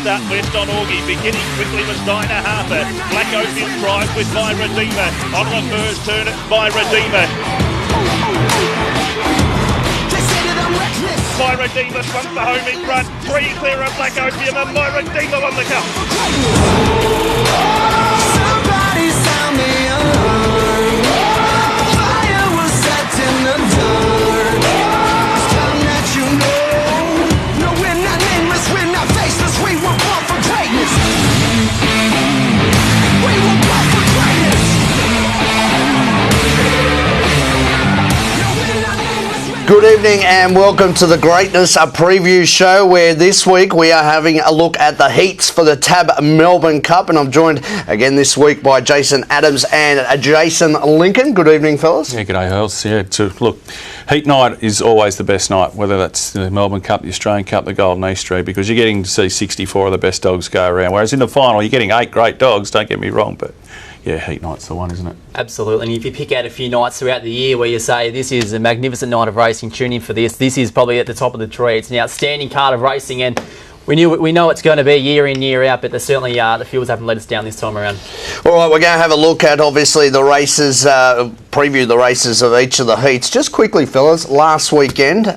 start west on Augie. Beginning quickly was Dinah Harper. Black Opium drive with My Redeemer. On the first turn, it's My Redeemer. My Redeemer front for home in front. 3 clear of Black Opium and My Redeemer on the cup. Somebody sound the alarm. Fire was set in the dark. It's time that you know. No, we're not nameless, we're not faceless. We were born for greatness. We were born for greatness. Good evening and welcome to the Greatness Preview Show, where this week we are having a look at the heats for the TAB Melbourne Cup, and I'm joined again this week by Jason Adams and Jason Lincoln. Good evening, fellas. Yeah, g'day, Hurls. Yeah, look, heat night is always the best night, whether that's the Melbourne Cup, the Australian Cup, the Golden East Street, because you're getting to see 64 of the best dogs go around, whereas in the final you're getting 8 great dogs, don't get me wrong, but yeah, heat night's the one, isn't it? Absolutely, and if you pick out a few nights throughout the year where you say this is a magnificent night of racing, tune in for this. This is probably at the top of the tree. It's an outstanding card of racing, and we know it's going to be year in, year out, but there's certainly the fields haven't let us down this time around. All right, we're going to have a look at, obviously, the races, preview the races of each of the heats. Just quickly, fellas, last weekend,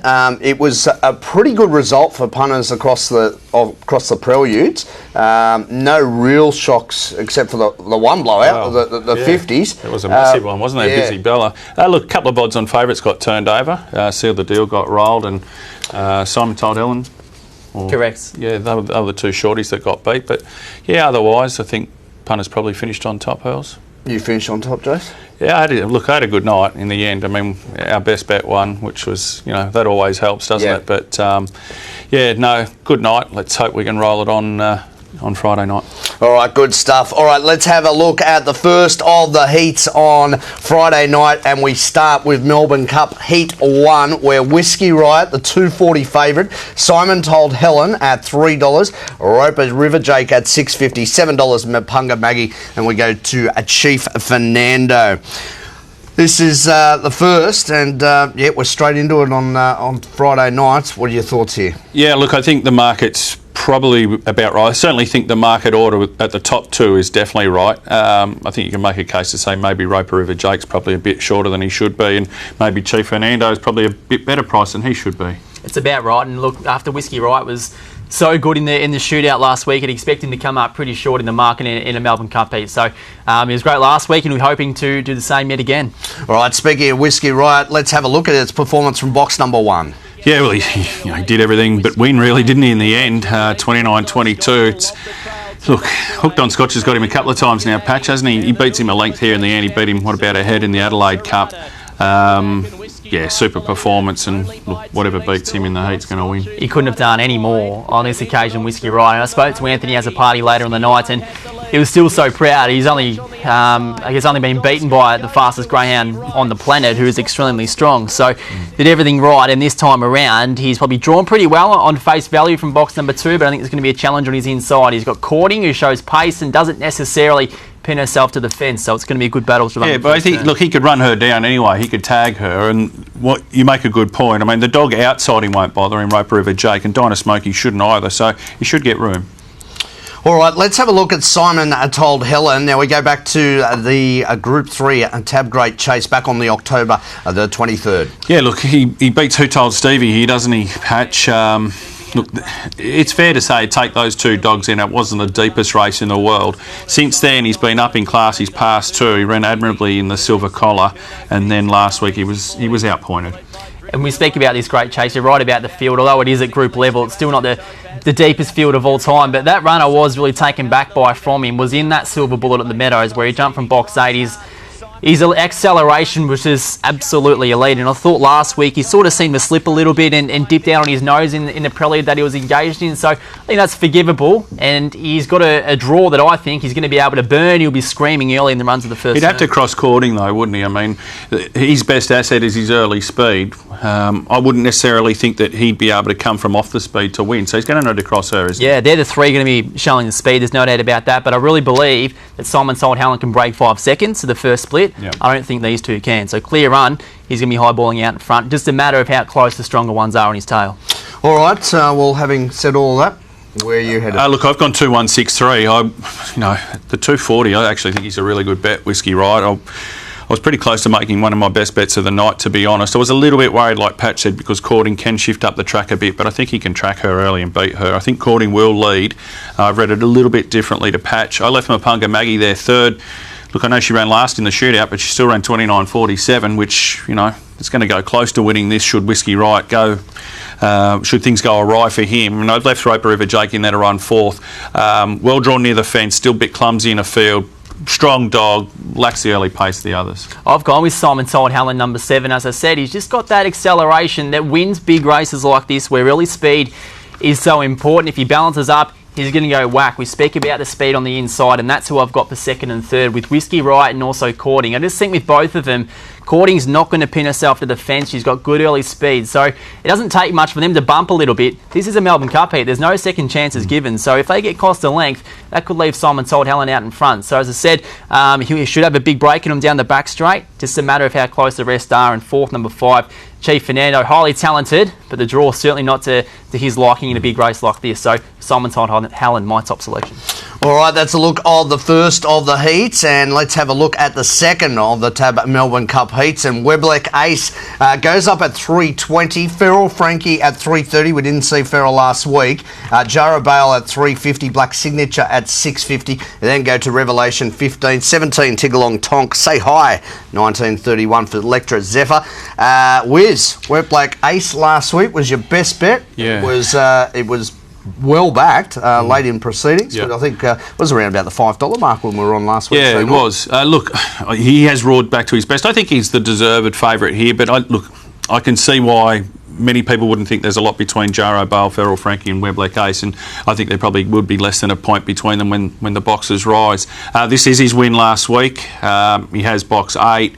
it was a pretty good result for punters across the preludes. No real shocks except for the one blowout, the 50s. It was a massive one, wasn't it? Busy Bella. Look, a couple of odds on favourites got turned over. Sealed the Deal got rolled, and Simon Told Helen. Correct. Yeah, they were the two shorties that got beat. But yeah, otherwise, I think punters probably finished on top, Hurls. You finished on top, Jace? Yeah, I had a good night in the end. I mean, our best bet won, which was, that always helps, doesn't it? But good night. Let's hope we can roll it on Friday night. All right, good stuff. All right, let's have a look at the first of the heats on Friday night, and we start with Melbourne Cup Heat 1, where Whiskey Riot, the 240 favourite, Simon Told Helen at $3, Roper's River Jake at $6.50, $7 Mapunga Maggie, and we go to a Chief Fernando. This is the first, and we're straight into it on Friday night. What are your thoughts here? Yeah, look, I think the market's probably about right. I certainly think the market order at the top two is definitely right. I think you can make a case to say maybe Roper River Jake's probably a bit shorter than he should be, and maybe Chief Fernando is probably a bit better price than he should be. It's about right, and look, after Whiskey Riot was so good in the shootout last week, I'd expect him to come up pretty short in the market in a Melbourne Cup heat. So he was great last week, and we're hoping to do the same yet again. All right, speaking of Whiskey Riot, let's have a look at its performance from box number 1. Yeah, well, he did everything but win, really, didn't he, in the end? 29-22. Look, Hooked on Scotch has got him a couple of times now, Patch, hasn't he? He beats him a length here in the end. He beat him, about a head in the Adelaide Cup. Super performance, and look, whatever beats him in the heat's going to win. He couldn't have done any more on this occasion, Whiskey Riot. And I spoke to Anthony as a party later in the night, and he was still so proud. He's only, only been beaten by the fastest greyhound on the planet, who is extremely strong. So did everything right, and this time around, he's probably drawn pretty well on face value from box number 2, but I think there's going to be a challenge on his inside. He's got Courting, who shows pace and doesn't necessarily pin herself to the fence, so it's going to be a good battle to run. Yeah, but I think, look, he could run her down anyway. He could tag her, and what you make a good point. I mean, the dog outside him won't bother him, Roper River Jake, and Dinah Smokey shouldn't either, so he should get room. All right, let's have a look at Simon Told Helen. Now we go back to the Group 3 Tab Great Chase back on the October the 23rd. Yeah, look, he beats Who Told Stevie here, doesn't he, Patch? Look, it's fair to say, take those two dogs in, it wasn't the deepest race in the world. Since then, he's been up in class. He's passed 2. He ran admirably in the Silver Collar, and then last week he was outpointed. And we speak about this great chase, you're right about the field. Although it is at group level, it's still not the deepest field of all time. But that runner was really taken back by from him, was in that Silver Bullet at the Meadows, where he jumped from box 8. His acceleration was just absolutely elite, and I thought last week he sort of seemed to slip a little bit and dip down on his nose in the prelude that he was engaged in, so I think that's forgivable, and he's got a draw that I think he's going to be able to burn. He'll be screaming early in the runs of the first He'd have to cross Courting though, wouldn't he? I mean, his best asset is his early speed. I wouldn't necessarily think that he'd be able to come from off the speed to win, so he's going to need to cross her, isn't he? Yeah, they're the 3 going to be showing the speed, there's no doubt about that, but I really believe that Simon Told Helen can break 5 seconds to the first split. Yep. I don't think these two can. So clear run, he's going to be highballing out in front. Just a matter of how close the stronger ones are on his tail. All right, well, having said all that, Where are you headed? Look, I've gone 2-1-6-3. The 240. I actually think he's a really good bet, Whiskey Riot. I was pretty close to making one of my best bets of the night, to be honest. I was a little bit worried, like Pat said, because Cording can shift up the track a bit, but I think he can track her early and beat her. I think Cording will lead. I've read it a little bit differently to Patch. I left Mapunga Maggie there third. Look, I know she ran last in the shootout, but she still ran 29.47, which, it's going to go close to winning this should Whiskey Riot go. Should things go awry for him. And I've left Roper River Jake in there to run fourth. Well drawn near the fence, still a bit clumsy in a field. Strong dog, lacks the early pace of the others. I've gone with Simon Told Helen, number 7. As I said, he's just got that acceleration that wins big races like this, where early speed is so important. If he balances up, he's going to go whack. We speak about the speed on the inside, and that's who I've got for second and third, with Whiskey Riot and also Cording. I just think with both of them, Cording's not going to pin herself to the fence. She's got good early speed, so it doesn't take much for them to bump a little bit. This is a Melbourne Cup heat. There's no second chances given, so if they get cost of length, that could leave Simon Told Helen out in front. So as I said, he should have a big break in him down the back straight. Just a matter of how close the rest are. And fourth, number 5, Chief Fernando, highly talented, but the draw certainly not to his liking in a big race like this. So Simon Told Helen, my top selection. All right, that's a look of the first of the heats, and let's have a look at the second of the Tab Melbourne Cup heats. And Weblek Ace goes up at 3.20, Feral Frankie at 3.30. We didn't see Feral last week. Jaro Bale at 3.50, Black Signature at 6.50. And then go to Revelation 15, 17 Tigalong Tonk, Say Hi 19.31 for Electra Zephyr. Wiz, Weblek Ace last week was your best bet. Yeah, it was well backed late in proceedings, but I think it was around about the $5 mark when we were on last week. Yeah, it was. Look, he has roared back to his best. I think he's the deserved favourite here, but I can see why many people wouldn't think there's a lot between Jaro Bale, Feral Frankie and Weblek Ace, and I think there probably would be less than a point between them when the boxes rise. This is his win last week. He has box 8.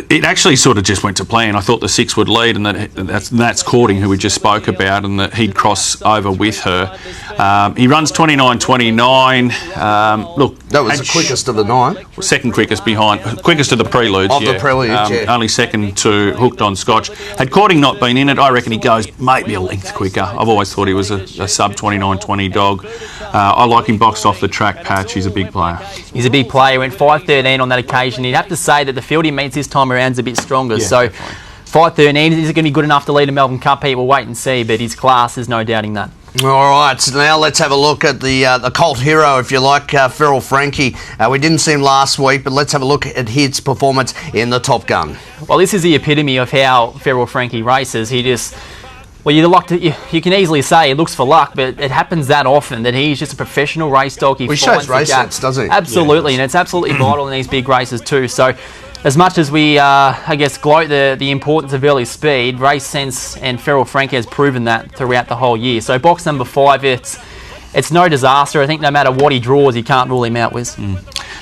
It actually sort of just went to plan. I thought the 6 would lead, and that's Cording, who we just spoke about, and that he'd cross over with her. He runs 29.29. Look, that was the quickest of the night. Second quickest quickest of the preludes. The preludes, only second to Hooked on Scotch. Had Cording not been in it, I reckon he goes maybe a length quicker. I've always thought he was a sub 29.20 dog. I like him boxed off the track, Patch. He's a big player. He's a big player. He went 5.13 on that occasion. You'd have to say that the field he meets this time around is a bit stronger. Yeah, so definitely. 5.13, is it going to be good enough to lead a Melbourne Cup heat? We'll wait and see, but his class, there's no doubting that. All right, so now let's have a look at the cult hero, if you like, Feral Frankie. We didn't see him last week, but let's have a look at his performance in the Top Gun. Well, this is the epitome of how Feral Frankie races. He just... Well, you can easily say he looks for luck, but it happens that often that he's just a professional race dog. He shows race sense, does he? Absolutely, and it's absolutely vital in these big races too. So, as much as we, gloat the importance of early speed, race sense and Feral Frankie has proven that throughout the whole year. So, box number 5, it's no disaster. I think no matter what he draws, you can't rule him out, Wiz.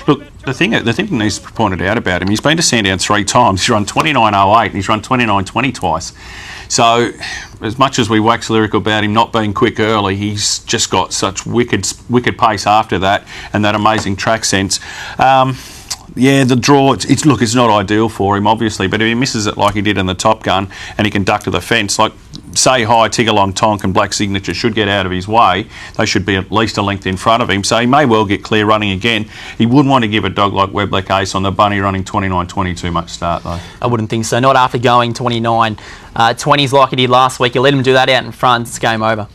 Look, the thing that needs to be pointed out about him, he's been to Sandown 3 times. He's run 29.08 and he's run 29.20 twice. So, as much as we wax lyrical about him not being quick early, he's just got such wicked pace after that, and that amazing track sense. The draw, it's not ideal for him, obviously, but if he misses it like he did in the Top Gun and he can duck to the fence, like Say Hi, Tigalong Tonk and Black Signature should get out of his way. They should be at least a length in front of him, so he may well get clear running again. He wouldn't want to give a dog like Weblek Ace on the bunny running 29.20 too much start, though. I wouldn't think so, not after going 29.20s like he did last week. You let him do that out in front, it's game over.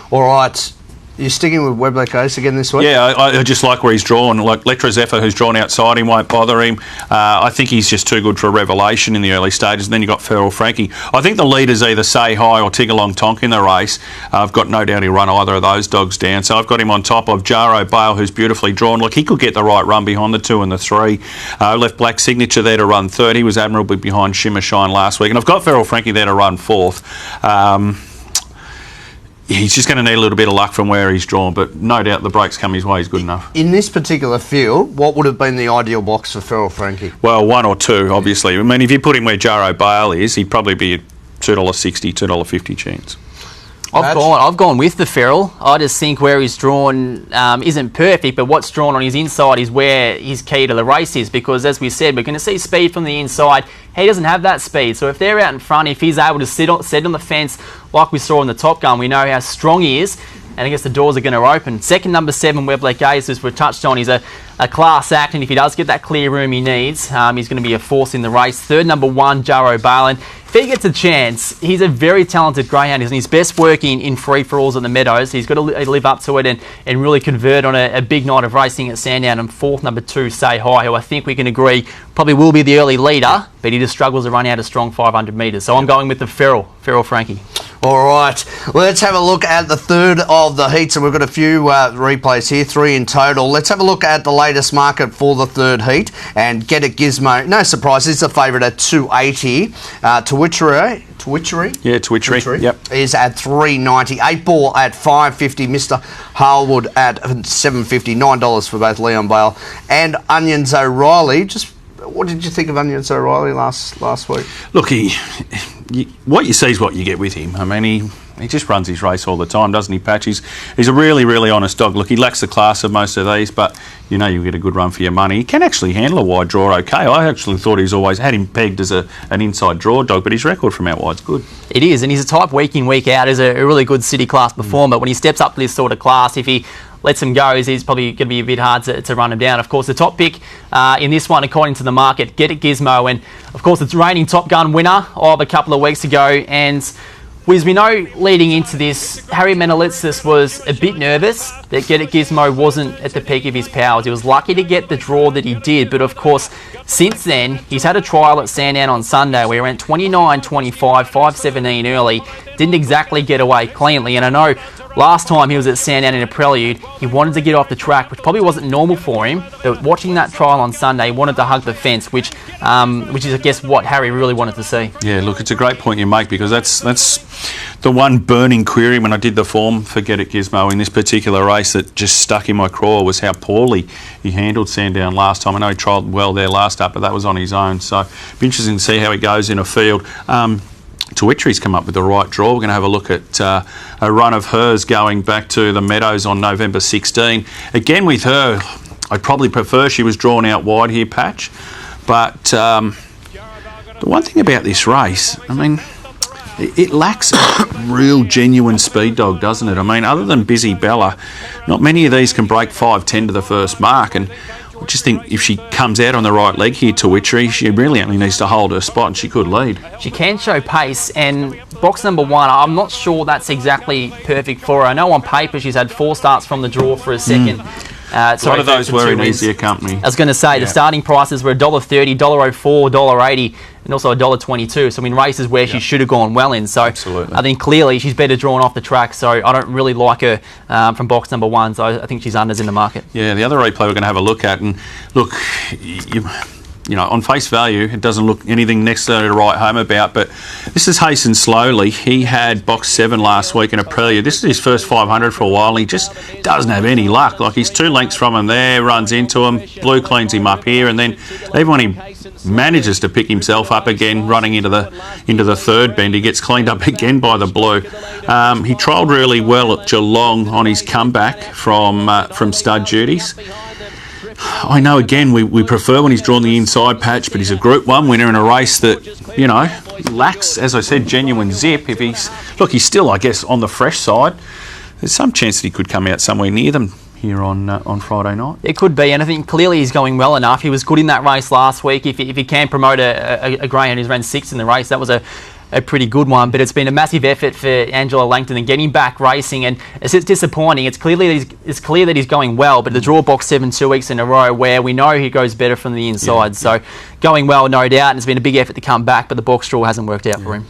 All right. You're sticking with Weblek Ace again this week? Yeah, I just like where he's drawn. Like Electra Zephyr, who's drawn outside him, won't bother him. I think he's just too good for a revelation in the early stages. And then you've got Feral Frankie. I think the leaders either Say Hi or Tigalong Tonk in the race. I've got no doubt he'll run either of those dogs down. So I've got him on top of Jaro Bale, who's beautifully drawn. Look, he could get the right run behind the 2 and the 3. Left Black Signature there to run 3rd. He was admirably behind Shimmer Shine last week. And I've got Feral Frankie there to run 4th. He's just going to need a little bit of luck from where he's drawn, but no doubt the breaks come his way, he's good enough. In this particular field, what would have been the ideal box for Feral Frankie? Well, 1 or 2, obviously. I mean, if you put him where Jaro Bale is, he'd probably be at $2.60, $2.50 chance. I've gone with the Ferrell. I just think where he's drawn isn't perfect, but what's drawn on his inside is where his key to the race is, because as we said, we're going to see speed from the inside. He doesn't have that speed, so if they're out in front, if he's able to sit on the fence like we saw in the Top Gun, we know how strong he is, and I guess the doors are going to open. Second, number 7, Webley Gaze, as we've touched on, he's a class act, and if he does get that clear room he needs, he's going to be a force in the race. Third, number 1, Jarro Balin. If he gets a chance, he's a very talented greyhound. He's best working in free-for-alls at the Meadows. He's got to live up to it and really convert on a big night of racing at Sandown. And fourth, number 2, Say Hi, who I think we can agree probably will be the early leader, but he just struggles to run out a strong 500 metres. So I'm going with the Ferrell Frankie. All right, let's have a look at the third of the heats, and we've got a few replays here, 3 in total. Let's have a look at the latest market for the third heat, and Get It Gizmo. No surprise, it's a favourite at 280. Twitchery? Yeah, Twitchery. Yep. Is at 390. 8 Ball at 550. Mr. Harwood at 750. $9 for both Leon Bale and Onions O'Reilly. What did you think of Onions O'Reilly last week? Look, what you see is what you get with him. I mean, he just runs his race all the time, doesn't he, Patch? He's a really, really honest dog. Look, he lacks the class of most of these, but you know you'll get a good run for your money. He can actually handle a wide draw okay. I actually thought he's always had him pegged as an inside draw dog, but his record from out wide's good. It is, and he's a type week in, week out. Is a really good city class performer. When he steps up to this sort of class, if he lets him go, he's probably going to be a bit hard to run him down. Of course, the top pick in this one, according to the market, Get It Gizmo, and of course it's reigning Top Gun winner of a couple of weeks ago. And as we know, leading into this, Harry Menelitsis was a bit nervous that Get It Gizmo wasn't at the peak of his powers. He was lucky to get the draw that he did, but of course, since then, he's had a trial at Sandown on Sunday where he ran 29.25, 5.17 early, didn't exactly get away cleanly, and I know last time he was at Sandown in a prelude, he wanted to get off the track, which probably wasn't normal for him, but watching that trial on Sunday, he wanted to hug the fence, which is, I guess, what Harry really wanted to see. Yeah, look, it's a great point you make, because that's the one burning query when I did the form for Get It Gizmo in this particular race that just stuck in my craw was how poorly he handled Sandown last time. I know he trialled well there last up, but that was on his own, so it'll be interesting to see how he goes in a field. Twitchery's come up with the right draw. We're going to have a look at a run of hers going back to the Meadows on November 16. Again, with her, I'd probably prefer she was drawn out wide here, Patch. But the one thing about this race, I mean, it lacks a real genuine speed dog, doesn't it? I mean, other than Busy Bella, not many of these can break 5.10 to the first mark, and I just think if she comes out on the right leg here to Witchery, she really only needs to hold her spot and she could lead. She can show pace, and box number 1, I'm not sure that's exactly perfect for her. I know on paper she's had 4 starts from the draw for a second. A lot of those were in easier company. I was going to say, the starting prices were $1.30, $1.04, $1.80, and also $1.22. So in races where she should have gone well in. So absolutely. I think clearly she's better drawn off the track. So I don't really like her from box number 1. So I think she's unders in the market. Yeah, the other replay we're going to have a look at, and look, you know, on face value, it doesn't look anything necessarily to write home about, but this is Hasten Slowly. He had box 7 last week in a prelude. This is his first 500 for a while. He just doesn't have any luck. Like, he's 2 lengths from him there, runs into him, Blue cleans him up here, and then even when he manages to pick himself up again, running into the third bend, he gets cleaned up again by the Blue. He trialled really well at Geelong on his comeback from stud duties. I know, again, we prefer when he's drawn the inside, Patch, but he's a Group 1 winner in a race that, you know, lacks, as I said, genuine zip. If he's still, I guess, on the fresh side. There's some chance that he could come out somewhere near them here on Friday night. It could be, and I think clearly he's going well enough. He was good in that race last week. If he can promote a greyhound who's ran 6th in the race, that was a pretty good one, but it's been a massive effort for Angela Langton and getting back racing, and it's disappointing. It's clear that he's going well, but the draw box 7 2 weeks in a row where we know he goes better from the inside. So going well, no doubt, and it's been a big effort to come back, but the box draw hasn't worked out for him.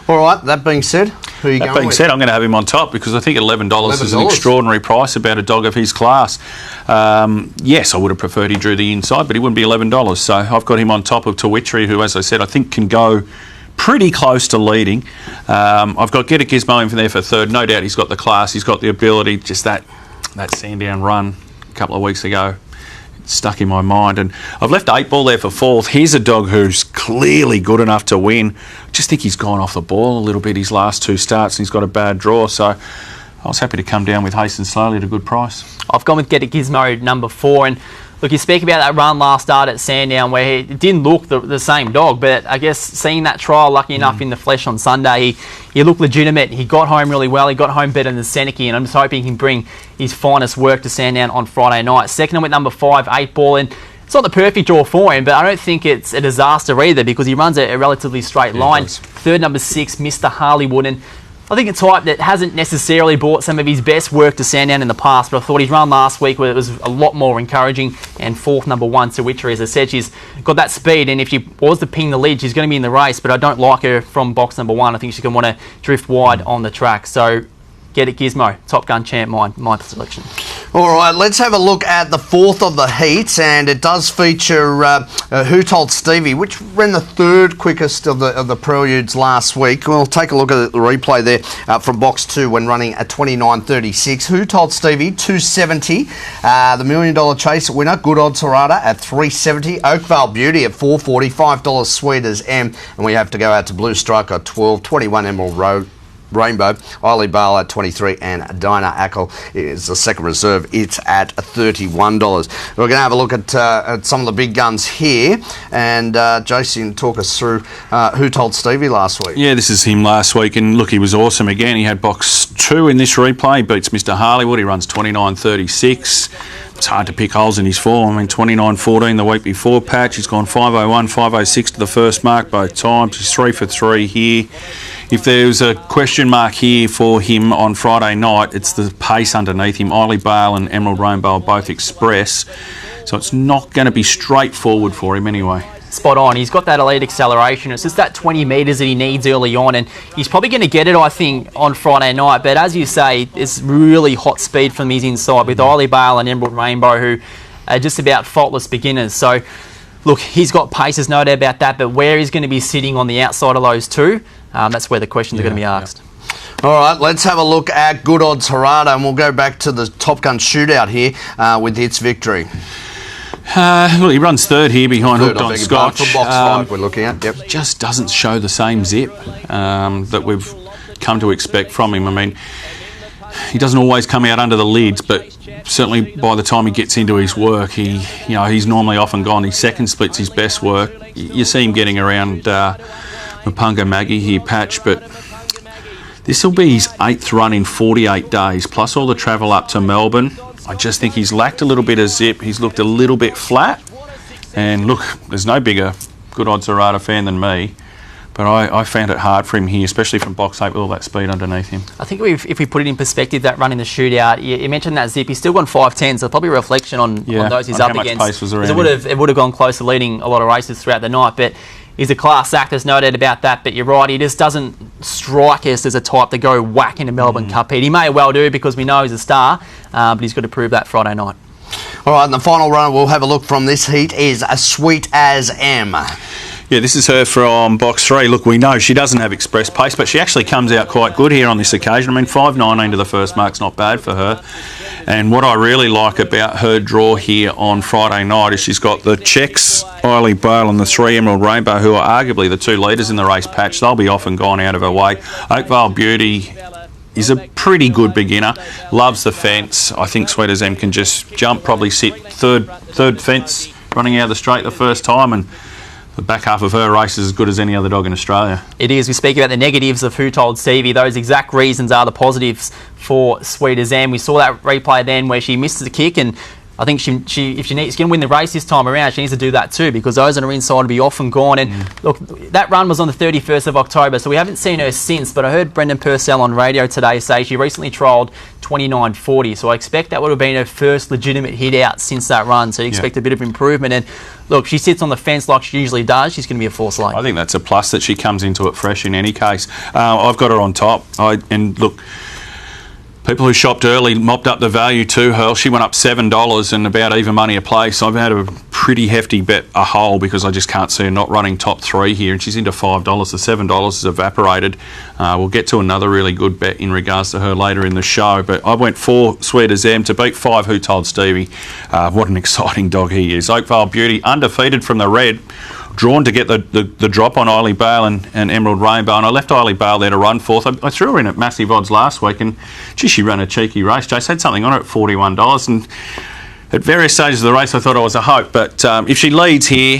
All right, that being said, who are you going with? That being said, I'm going to have him on top because I think $11 is an extraordinary price about a dog of his class. Yes, I would have preferred he drew the inside, but he wouldn't be $11. So I've got him on top of Twitchery, who, as I said, I think can go pretty close to leading. I've got Get It Gizmo in there for 3rd. No doubt he's got the class, he's got the ability. Just that Sandown run a couple of weeks ago stuck in my mind. And I've left 8 Ball there for 4th. Here's a dog who's clearly good enough to win. I just think he's gone off the ball a little bit his last 2 starts, and he's got a bad draw. So I was happy to come down with Hasten Slowly at a good price. I've gone with Get a Gizmo number 4, and look, you speak about that run last start at Sandown where he didn't look the same dog, but I guess seeing that trial, lucky enough in the flesh on Sunday, he looked legitimate. He got home really well. He got home better than Seneke, and I'm just hoping he can bring his finest work to Sandown on Friday night. Second, I'm with number 5, 8 Ball, and it's not the perfect draw for him, but I don't think it's a disaster either because he runs a relatively straight line. Third, number 6, Mr. Harleywood, and I think a type that hasn't necessarily brought some of his best work to Sandown in the past, but I thought his run last week where it was a lot more encouraging. And 4th, number 1, Sawitri, as I said, she's got that speed, and if she was to ping the lead, she's going to be in the race, but I don't like her from box number 1. I think she's going to want to drift wide on the track. So Get It Gizmo, Top Gun Champ, my selection. All right, let's have a look at the 4th of the heats, and it does feature Who Told Stevie, which ran the 3rd quickest of the preludes last week. We'll take a look at the replay there from box 2 when running at 29.36. Who Told Stevie, 270. The $1 Million Chase winner, Good Odds Harada at 370. Oakvale Beauty at 440. $5 Sweet as M, and we have to go out to Blue Strike at 12. 21 Emerald Road. Rainbow, Eiley Bale at 23, and Dinah Ackle is the second reserve. It's at $31. We're going to have a look at some of the big guns here, and Jason, talk us through Who Told Stevie last week. Yeah, this is him last week, and look, he was awesome again. He had box 2 in this replay, beats Mr. Harleywood. He runs 29.36. It's hard to pick holes in his form. I mean, 29.14 the week before patch. He's gone 5.01, 5.06 to the first mark both times. He's 3 for 3 here. If there's a question mark here for him on Friday night, it's the pace underneath him. Eiley Bale and Emerald Rainbow are both express, so it's not going to be straightforward for him anyway. Spot on. He's got that elite acceleration. It's just that 20 metres that he needs early on, and he's probably going to get it, I think, on Friday night. But as you say, it's really hot speed from his inside with Eiley Bale and Emerald Rainbow, who are just about faultless beginners. So, look, he's got paces, no doubt about that, but where he's going to be sitting on the outside of those two, that's where the questions are going to be asked. All right, let's have a look at Good Odds Harada, and we'll go back to the Top Gun shootout here with its victory. Well, he runs 3rd here behind Hooked on Scotch. From box 5 we're looking at. Yep. Just doesn't show the same zip that we've come to expect from him. I mean, he doesn't always come out under the lids, but certainly by the time he gets into his work, he's normally off and gone. His second split's his best work. You see him getting around Mapunga Maggie here, Patch, but this will be his 8th run in 48 days, plus all the travel up to Melbourne. I just think he's lacked a little bit of zip. He's looked a little bit flat. And look, there's no bigger Good Odds Harada fan than me. But I found it hard for him here, especially from box 8 with all that speed underneath him. I think if we put it in perspective, that run in the shootout, you mentioned that zip, he's still gone 5.10, so probably a reflection on those he's up against. Pace was around it would have gone close to leading a lot of races throughout the night, but he's a class act, there's no doubt about that, but you're right, he just doesn't strike us as a type to go whack in a Melbourne Cup heat. He may well do because we know he's a star, but he's got to prove that Friday night. All right, and the final runner we'll have a look from this heat is As Sweet As M. Yeah, this is her from box 3. Look, we know she doesn't have express pace, but she actually comes out quite good here on this occasion. I mean, 5.19 to the first mark's not bad for her. And what I really like about her draw here on Friday night is she's got the checks, Eiley Bale and the 3 Emerald Rainbow, who are arguably the 2 leaders in the race, Patch. They'll be off and gone out of her way. Oakvale Beauty is a pretty good beginner, loves the fence. I think Sweet As M can just jump, probably sit third fence, running out of the straight the first time, and the back half of her race is as good as any other dog in Australia. It is. We speak about the negatives of Who Told Stevie. Those exact reasons are the positives for Sweet As M. We saw that replay then where she misses the kick, and I think if she's going to win the race this time around, she needs to do that too, because those on her inside will be off and gone. And look, that run was on the 31st of October, so we haven't seen her since, but I heard Brendan Purcell on radio today say she recently trialled 29.40, so I expect that would have been her first legitimate hit out since that run, so you expect a bit of improvement. And look, she sits on the fence like she usually does. She's going to be a force late. I think that's a plus that she comes into it fresh in any case. I've got her on top. And look, People who shopped early mopped up the value too, Hurl. She went up $7 and about even money a place. I've had a pretty hefty bet a hole because I just can't see her not running top 3 here, and she's into $5. The $7 has evaporated. We'll get to another really good bet in regards to her later in the show, but I went 4 Sweet as M to beat 5 Who Told Stevie. What an exciting dog he is. Oakvale Beauty, undefeated from the red. Drawn to get the drop on Eiley Bale and Emerald Rainbow, and I left Eiley Bale there to run fourth. I threw her in at massive odds last week, and gee, she ran a cheeky race. Jace had something on her at $41, and at various stages of the race I thought I was a hope, but if she leads here,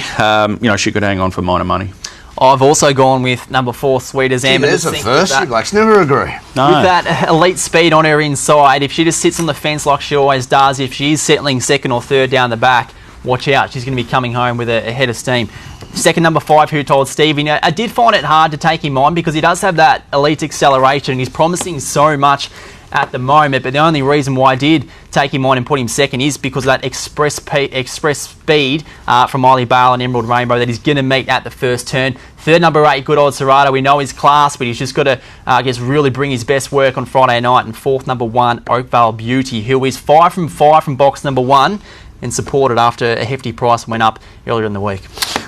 she could hang on for minor money. I've also gone with number 4, Sweet as M. There's a first. You blokes never agree. No. With that elite speed on her inside, if she just sits on the fence like she always does, if she is settling second or third down the back, watch out. She's going to be coming home with a head of steam. Second, number 5, Who Told Stevie. Now, I did find it hard to take him on because he does have that elite acceleration and he's promising so much at the moment, but the only reason why I did take him on and put him second is because of that express speed from Eiley Bale and Emerald Rainbow that he's going to meet at the first turn. Third, number 8, Good Old Serrata. We know his class, but he's just got to, really bring his best work on Friday night. And fourth, number 1, Oakvale Beauty, who is 5 from 5 from box number 1 and supported after a hefty price went up earlier in the week.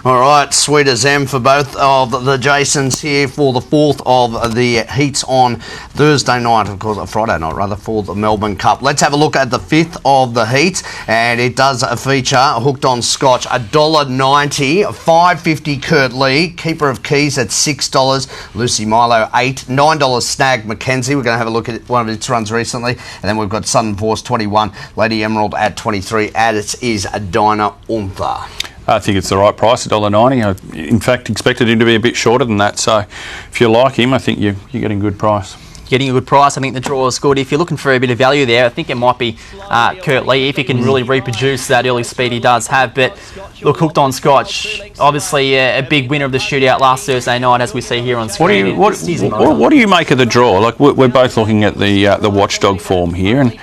All right, Sweet as M for both of the Jasons here for the 4th of the heats on Thursday night, of course, Friday night rather, for the Melbourne Cup. Let's have a look at the 5th of the heat, and it does feature Hooked on Scotch, $1.90, $5.50 Kurt Lee, Keeper of Keys at $6, Lucy Milo $8, $9 Snag Mackenzie. We're going to have a look at one of its runs recently, and then we've got Southern Force 21, Lady Emerald at 23, as is Dinah Untha. I think it's the right price, $1.90. I, in fact, expected him to be a bit shorter than that. So if you like him, I think you're getting a good price. Getting a good price. I think the draw is good. If you're looking for a bit of value there, I think it might be Kurt Lee, if he can really reproduce that early speed he does have. But look, Hooked on Scotch, obviously a big winner of the shootout last Thursday night, as we see here on screen. What do you make of the draw? Like, we're both looking at the watchdog form here, and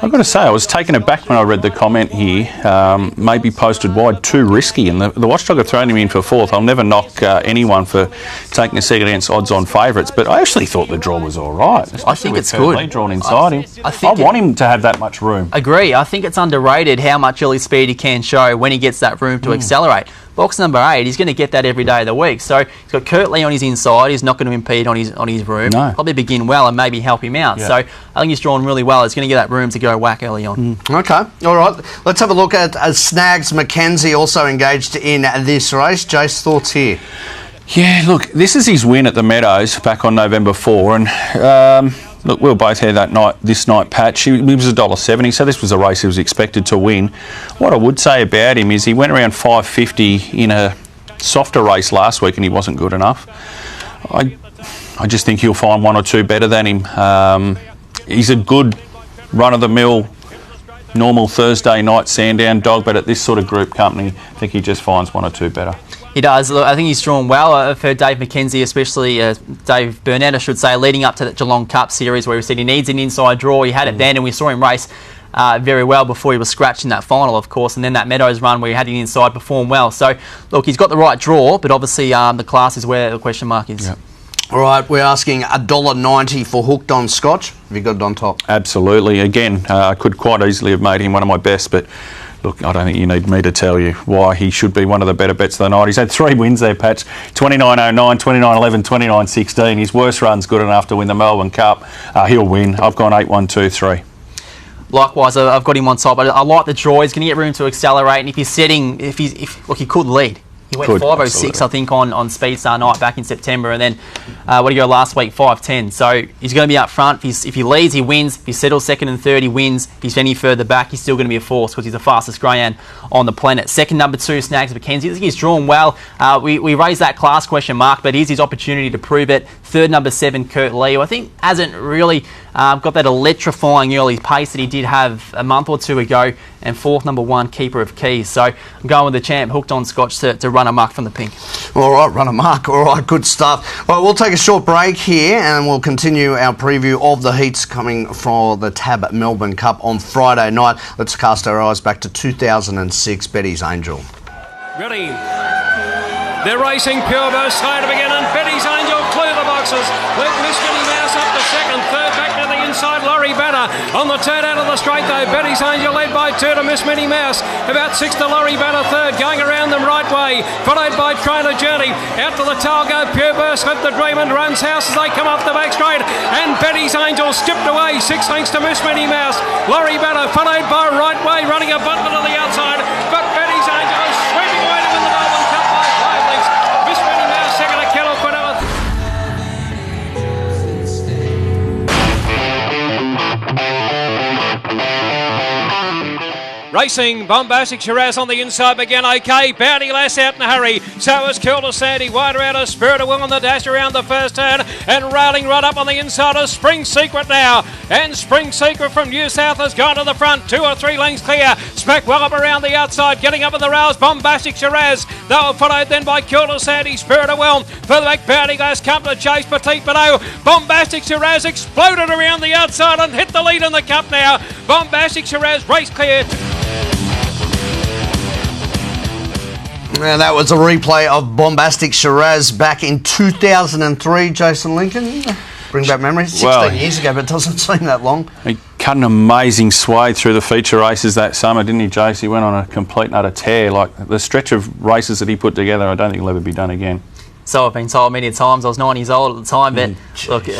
I've got to say, I was taken aback when I read the comment here, maybe posted wide, too risky, and the watchdog have thrown him in for 4th. I'll never knock anyone for taking a seat against odds-on favourites, but I actually thought the draw was all right. I think it's good. Drawn inside him. I want him to have that much room. Agree. I think it's underrated how much early speed he can show when he gets that room to accelerate. Box number 8, he's going to get that every day of the week. So he's got Kurt Lee on his inside. He's not going to impede on his room. No. Probably begin well and maybe help him out. Yeah. So I think he's drawn really well. He's going to get that room to go whack early on. Okay, all right. Let's have a look at Snags Mackenzie, also engaged in this race. Jace, thoughts here? Yeah, look, this is his win at the Meadows back on November 4, and look, we were both here this night, Pat. He was $1.70, so this was a race he was expected to win. What I would say about him is he went around $5.50 in a softer race last week, and he wasn't good enough. I just think he'll find 1 or 2 better than him. He's a good run-of-the-mill, normal Thursday night Sandown dog, but at this sort of group company, I think he just finds 1 or 2 better. He does. Look, I think he's drawn well. I've heard Dave McKenzie, especially Dave Burnett, I should say, leading up to the Geelong Cup series where he said he needs an inside draw. He had it then, and we saw him race very well before he was scratched in that final, of course, and then that Meadows run where he had it inside performed well. So, look, he's got the right draw, but obviously the class is where the question mark is. Yep. All right, we're asking $1.90 for Hooked on Scotch. Have you got it on top? Absolutely. Again, I could quite easily have made him one of my best, but look, I don't think you need me to tell you why he should be one of the better bets of the night. He's had 3 wins there, Patch. 29.09, 29.11, 29.16. His worst run's good enough to win the Melbourne Cup. He'll win. I've gone 8, 1, 2, 3. Likewise, I've got him on top. I like the draw. He's going to get room to accelerate, and if he's setting, look, he could lead. He went 5.06, I think, on Speedstar night back in September, and then what did he go last week? 5.10. So he's going to be up front. If he leads, he wins. If he settles second and third, he wins. If he's any further back, he's still going to be a force because he's the fastest greyhound on the planet. Second, number 2, Snags Mackenzie. I think he's drawn well. We raised that class question mark, but here's his opportunity to prove it. Third, number 7, Kurt Lee, who I think hasn't really got that electrifying early pace that he did have a month or 2 ago. And fourth, number 1, Keeper of Keys. So I'm going with the champ, Hooked on Scotch, to run amok from the pink. All right, run amok. All right, good stuff. Well, we'll take a short break here and we'll continue our preview of the heats coming from the Tab Melbourne Cup on Friday night. Let's cast our eyes back to 2006, Betty's Angel. Ready. They're racing Pure Burst slow to begin, and Betty's Angel clear the boxes. Let Miss Minnie Mouse up to second, third back to the inside. Laurie Banner on the turn out of the straight though. Betty's Angel led by two to Miss Minnie Mouse. About six to Laurie Banner third, going around them right way, followed by Trainer Journey. Out to the tail go Pure Burst, Let the Dream and runs house as they come up the back straight, and Betty's Angel skipped away 6 lengths to Miss Minnie Mouse. Laurie Banner followed by right way, running a bundle to the outside, but Betty's Angel is sweeping away to win the Melbourne Cup by 5 lengths. Miss Minnie Mouse second to Kettle Quinella. Racing, Bombastic Shiraz on the inside began okay. Bounty Lass out in a hurry. So is Kilda Sandy. Wider out of Spirit of Will on the dash around the first turn. And railing right up on the inside of Spring Secret now. And Spring Secret from New South has gone to the front. 2 or 3 lengths clear. Smack well up around the outside. Getting up in the rails, Bombastic Shiraz. They were followed then by Kilda Sandy. Spirit of Will. Further back, Bounty Lass come to chase Petite Below. Bombastic Shiraz exploded around the outside and hit the lead in the cup now. Bombastic Shiraz race clear. And that was a replay of Bombastic Shiraz back in 2003, Jason Lincoln. Bring back memories. 16 years ago, but it doesn't seem that long. He cut an amazing swathe through the feature races that summer, didn't he, Jace? He went on a complete and utter tear. Like, the stretch of races that he put together, I don't think will ever be done again. So I've been told many times. I was 9 years old at the time, but look, you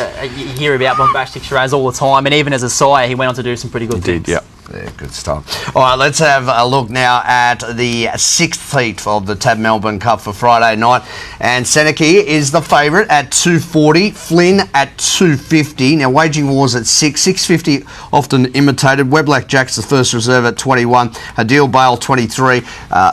hear about Bombastic Shiraz all the time, and even as a sire, he went on to do some pretty good things. He did, yeah. Yeah, good stuff. All right, let's have a look now at the 6th heat of the Tab Melbourne Cup for Friday night. And Seneca is the favourite at 240, Flynn at 250. Now, Waging War's at 650, often imitated. Weblack Jack's the first reserve at 21, Adil Bale 23,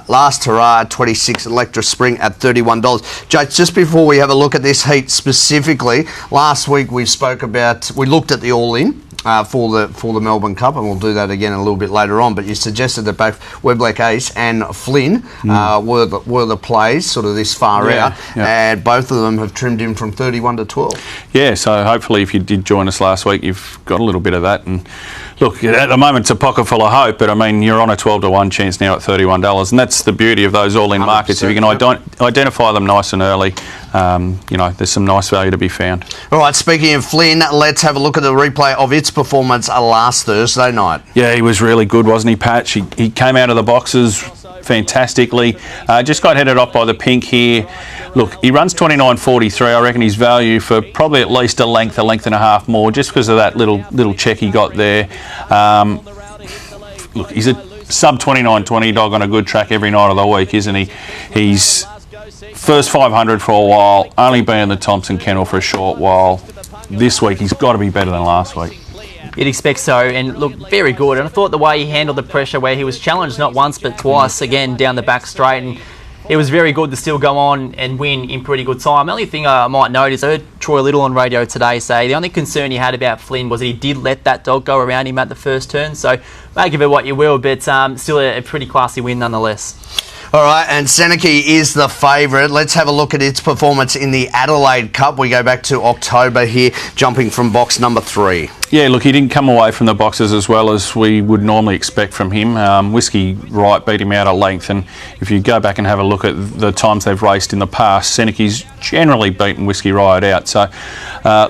Last Hurrah at 26, Electra Spring at $31. Jake, just before we have a look at this heat specifically, last week we looked at the all-in. For the Melbourne Cup, and we'll do that again a little bit later on. But you suggested that both Weblack Ace and Flynn were the plays sort of this far out, and both of them have trimmed in from 31 to 12. Yeah, so hopefully if you did join us last week, you've got a little bit of that. And look, at the moment it's a pocket full of hope, but I mean you're on a 12 to 1 chance now at $31, and that's the beauty of those all-in markets. If you can identify them nice and early, there's some nice value to be found. All right, speaking of Flynn, let's have a look at the replay of its performance last Thursday night. Yeah, he was really good, wasn't he, Patch? He came out of the boxes fantastically. Just got headed off by the pink here. Look, he runs 29.43. I reckon his value for probably at least a length and a half more, just because of that little check he got there. Look, he's a sub 29.20 dog on a good track every night of the week, isn't he? He's first 500 for a while, only been in the Thompson kennel for a short while. This week he's got to be better than last week. You'd expect so, and look, very good. And I thought the way he handled the pressure, where he was challenged not once but twice, again down the back straight, and it was very good to still go on and win in pretty good time. The only thing I might note is I heard Troy Little on radio today say the only concern he had about Flynn was that he did let that dog go around him at the first turn. So make of it what you will, but still a pretty classy win nonetheless. All right, and Seneca is the favourite. Let's have a look at its performance in the Adelaide Cup. We go back to October here, jumping from box number 3. Yeah, look, he didn't come away from the boxes as well as we would normally expect from him. Whiskey Right beat him out at length, and if you go back and have a look at the times they've raced in the past, Seneca's generally beaten Whiskey Riot out. So,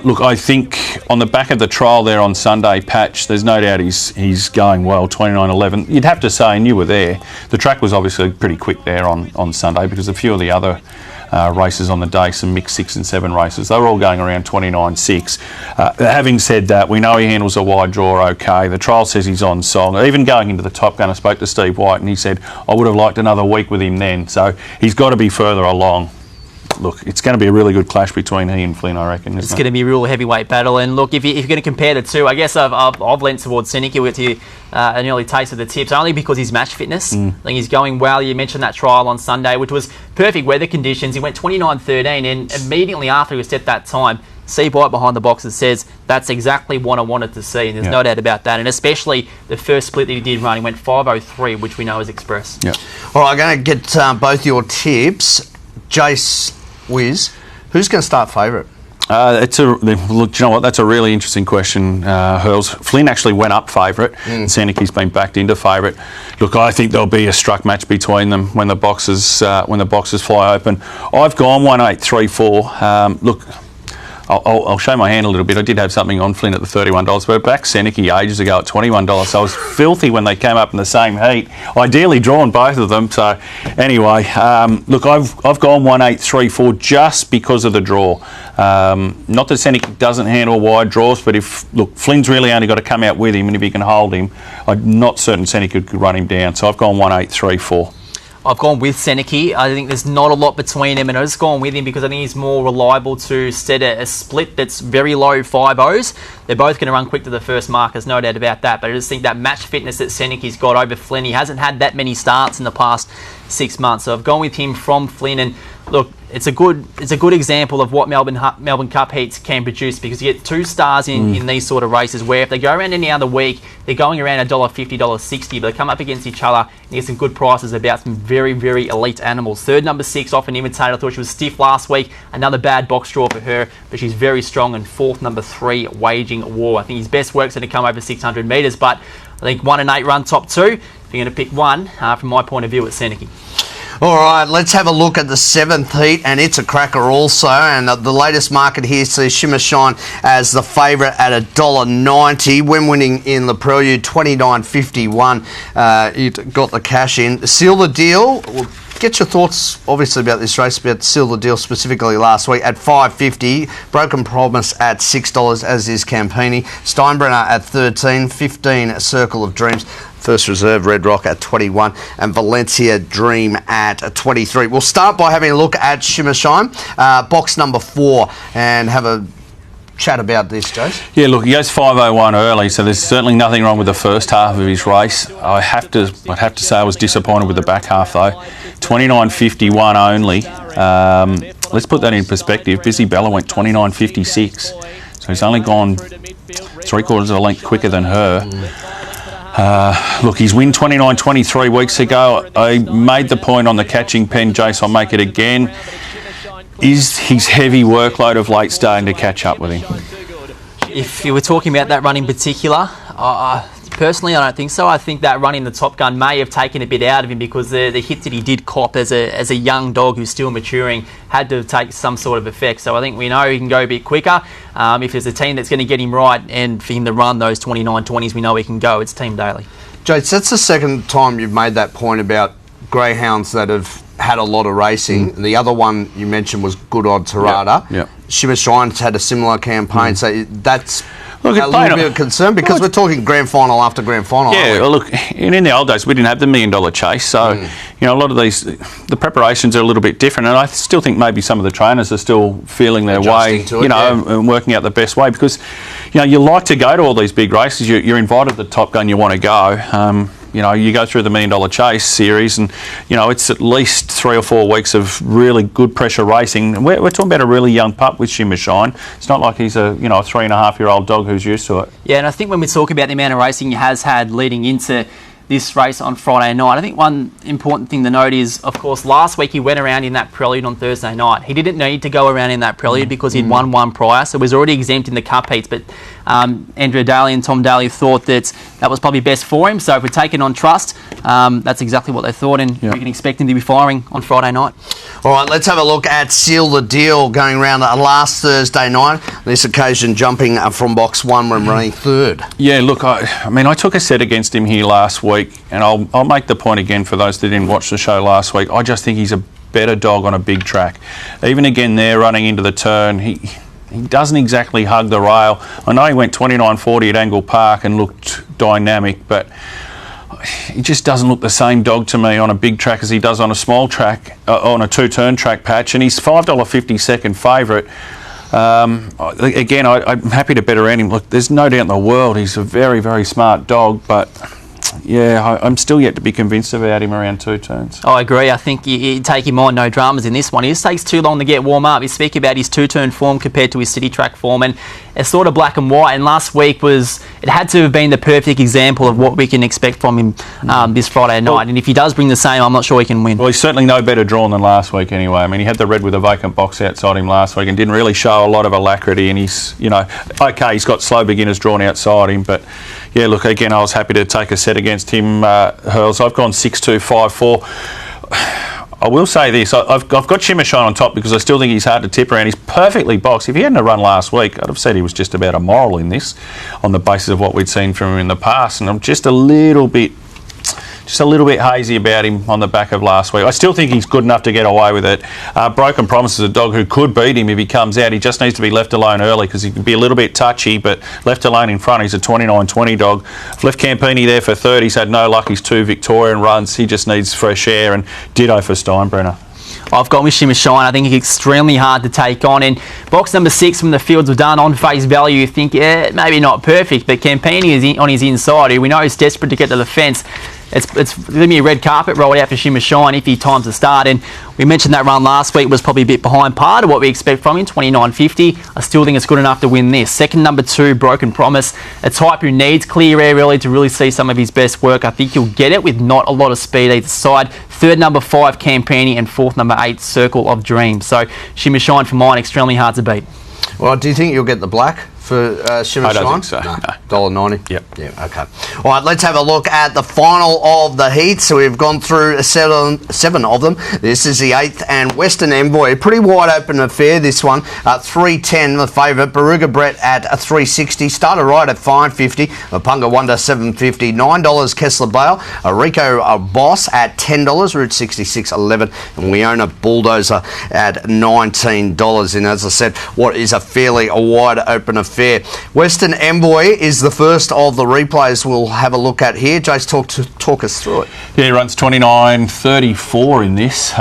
look, I think on the back of the trial there on Sunday, Patch, there's no doubt he's going well, 29.11. You'd have to say, and you were there, the track was obviously pretty quick there on Sunday, because a few of the other races on the day, some mixed 6 and 7 races, they were all going around 29.6. Having said that, we know he handles a wide draw okay. The trial says he's on song. Even going into the Top Gun, I spoke to Steve White and he said, I would have liked another week with him then. So he's got to be further along. Look, it's going to be a really good clash between he and Flynn, I reckon. It's going to be a real heavyweight battle. And look, if you're going to compare the two, I guess I've lent towards Seneca with you an early taste of the tips, only because his match fitness. I think he's going well. You mentioned that trial on Sunday, which was perfect weather conditions. He went 29.13, and immediately after he set that time, Steve White behind the boxes says that's exactly what I wanted to see, and there's no doubt about that. And especially the first split that he did run, he went 5.03, which we know is express. Yeah. All right, I'm going to get both your tips. Jace, Wiz, who's going to start favourite? Look, you know what? That's a really interesting question, Hurls. Flynn actually went up favourite. Seneca's been backed into favourite. Look, I think there'll be a struck match between them when the boxes fly open. I've gone 1-8-3-4. Look, I'll show my hand a little bit. I did have something on Flynn at the $31, but back Seneki ages ago at $21. So I was filthy when they came up in the same heat. Ideally drawn both of them. So anyway, look, I've gone 1-8-3-4 just because of the draw. Not that Seneki doesn't handle wide draws, but if Flynn's really only got to come out with him, and if he can hold him, I'm not certain Seneki could run him down. So I've gone 1-8-3-4. I've gone with Seneki. I think there's not a lot between him, and I've just gone with him because I think he's more reliable to set a split that's very low 5-0s. They're both going to run quick to the first markers, no doubt about that, but I just think that match fitness that Seneki's got over Flynn, he hasn't had that many starts in the past 6 months, so I've gone with him from Flynn. And look, it's a good example of what Melbourne Cup heats can produce, because you get 2 stars in these sort of races where if they go around any other week, they're going around $1.50, $1.60, but they come up against each other and you get some good prices about some very, very elite animals. Third, number 6, off an imitator. I thought she was stiff last week. Another bad box draw for her, but she's very strong. And fourth, number 3, Waging War. I think his best work's going to come over 600 metres, but I think 1-8 run top 2. If you're going to pick one, from my point of view, it's Seneki. All right, let's have a look at the 7th heat, and it's a cracker also. And the latest market here sees Shimmer Shine as the favourite at $1.90. When winning in the Prelude, $29.51. It got the cash in. Seal the Deal. Get your thoughts, obviously, about this race, about Seal the Deal specifically last week at $5.50. Broken Promise at $6, as is Campini. Steinbrenner at $13. 15, Circle of Dreams. First Reserve, Red Rock at 21, and Valencia Dream at 23. We'll start by having a look at Shimmer Shine, box number 4, and have a chat about this, Jace. Yeah, look, he goes 5:01 early, so there's certainly nothing wrong with the first half of his race. I'd have to say I was disappointed with the back half though. 29.51 only. Let's put that in perspective. Busy Bella went 29.56, so he's only gone 3/4 of a length quicker than her. Look, he's win 29.23 weeks ago. I made the point on the catching pen, Jace, I'll make it again. Is his heavy workload of late starting to catch up with him? If you were talking about that run in particular, personally, I don't think so. I think that run in the Top Gun may have taken a bit out of him, because the hits that he did cop as a young dog who's still maturing had to take some sort of effect. So I think we know he can go a bit quicker. If there's a team that's going to get him right and for him to run those 29.20s, we know he can go. It's Team Daly. Jace, that's the second time you've made that point about greyhounds that have had a lot of racing. The other one you mentioned was Good Odd Tarada. Yep. Shimmer Shine's had a similar campaign, so that's a little bit of concern, because we're talking grand final after grand final. Yeah, well, look, in the old days we didn't have the $1 million chase, so you know, a lot of these, the preparations are a little bit different, and I still think maybe some of the trainers are still feeling their way, and working out the best way, because you know, you like to go to all these big races. You're invited to the Top Gun, you want to go. You know, you go through the $1 Million Chase series, and you know, it's at least 3 or 4 weeks of really good pressure racing. And we're talking about a really young pup with Shimmer Shine. It's not like he's a 3.5-year-old dog who's used to it. Yeah, and I think when we talk about the amount of racing he has had leading into this race on Friday night, I think one important thing to note is, of course, last week he went around in that Prelude on Thursday night. He didn't need to go around in that Prelude because he'd won one prior, so he was already exempt in the Cup heats. But Andrea Daly and Tom Daly thought that was probably best for him. So if we're taking on trust, that's exactly what they thought, and we can expect him to be firing on Friday night. All right, let's have a look at Seal the Deal going around last Thursday night. This occasion jumping from box 1 when running third. Yeah, look, I mean, I took a set against him here last week, and I'll make the point again for those that didn't watch the show last week. I just think he's a better dog on a big track. Even again there, running into the turn, he doesn't exactly hug the rail. I know he went 29.40 at Angle Park and looked dynamic, but he just doesn't look the same dog to me on a big track as he does on a small track, on a 2-turn track patch, and he's $5.50 second favourite. Again, I'm happy to bet around him. Look, there's no doubt in the world he's a very, very smart dog, but yeah, I'm still yet to be convinced about him around 2 turns. I agree. I think you take him on, no dramas in this one. He just takes too long to get warm up. You speak about his 2-turn form compared to his city track form, and it's sort of black and white. And last week was it had to have been the perfect example of what we can expect from him this Friday night. And if he does bring the same, I'm not sure he can win. Well, he's certainly no better drawn than last week anyway. I mean, he had the red with a vacant box outside him last week and didn't really show a lot of alacrity. And he's, okay, he's got slow beginners drawn outside him, but yeah, look, again, I was happy to take a set against him, Hurls. I've gone 6-2, 5-4. I will say this, I've got Shimmer Shine on top because I still think he's hard to tip around. He's perfectly boxed. If he hadn't run last week, I'd have said he was just about a moral in this on the basis of what we'd seen from him in the past. And I'm just a little bit hazy about him on the back of last week. I still think he's good enough to get away with it. Broken Promise is a dog who could beat him if he comes out. He just needs to be left alone early because he can be a little bit touchy, but left alone in front, he's a 29-20 dog. I've left Campini there for third. He's had no luck. He's 2 Victorian runs. He just needs fresh air, and ditto for Steinbrenner. I've got with Shimmer Shine. I think he's extremely hard to take on. And box number 6 from the fields were done on face value. You think, maybe not perfect, but Campini is on his inside, who we know is desperate to get to the fence. It's going to be a red carpet rolled out for Shimmer Shine if he times the start. And we mentioned that run last week was probably a bit behind par to what we expect from him, 29.50. I still think it's good enough to win this. Second, number 2, Broken Promise, a type who needs clear air early to really see some of his best work. I think he'll get it with not a lot of speed either side. Third, number 5, Campini, and fourth, number 8, Circle of Dreams. So Shimmer Shine for mine, extremely hard to beat. Well, do you think you'll get the black for Shimmer Shine? I don't think so. No. No. $1.90? Yep. Yeah, okay. All right, let's have a look at the final of the heats. So we've gone through seven of them. This is the 8th, and Western Envoy, a pretty wide open affair, this one. 310, the favourite. Baruga Brett at 360. Starter right at 550. Mapunga Wonder, 750. $9, Kessler Bale. Rico Boss at $10. Route 66.11. And we own a Bulldozer at $19. And as I said, what is a fairly wide open affair. Western Envoy is the first of the replays we'll have a look at here. Jace, talk us through it. Yeah, he runs 29.34 in this.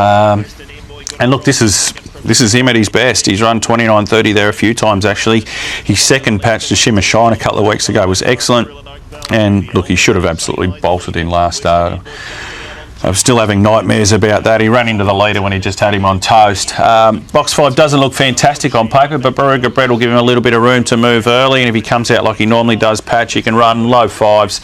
And look, this is him at his best. He's run 29.30 there a few times actually. His second patch to Shimmer Shine a couple of weeks ago was excellent. And look, he should have absolutely bolted in last start. I'm still having nightmares about that. He ran into the leader when he just had him on toast. Box 5 doesn't look fantastic on paper, but Baruga Brett will give him a little bit of room to move early, and if he comes out like he normally does, Patch, he can run low 5s.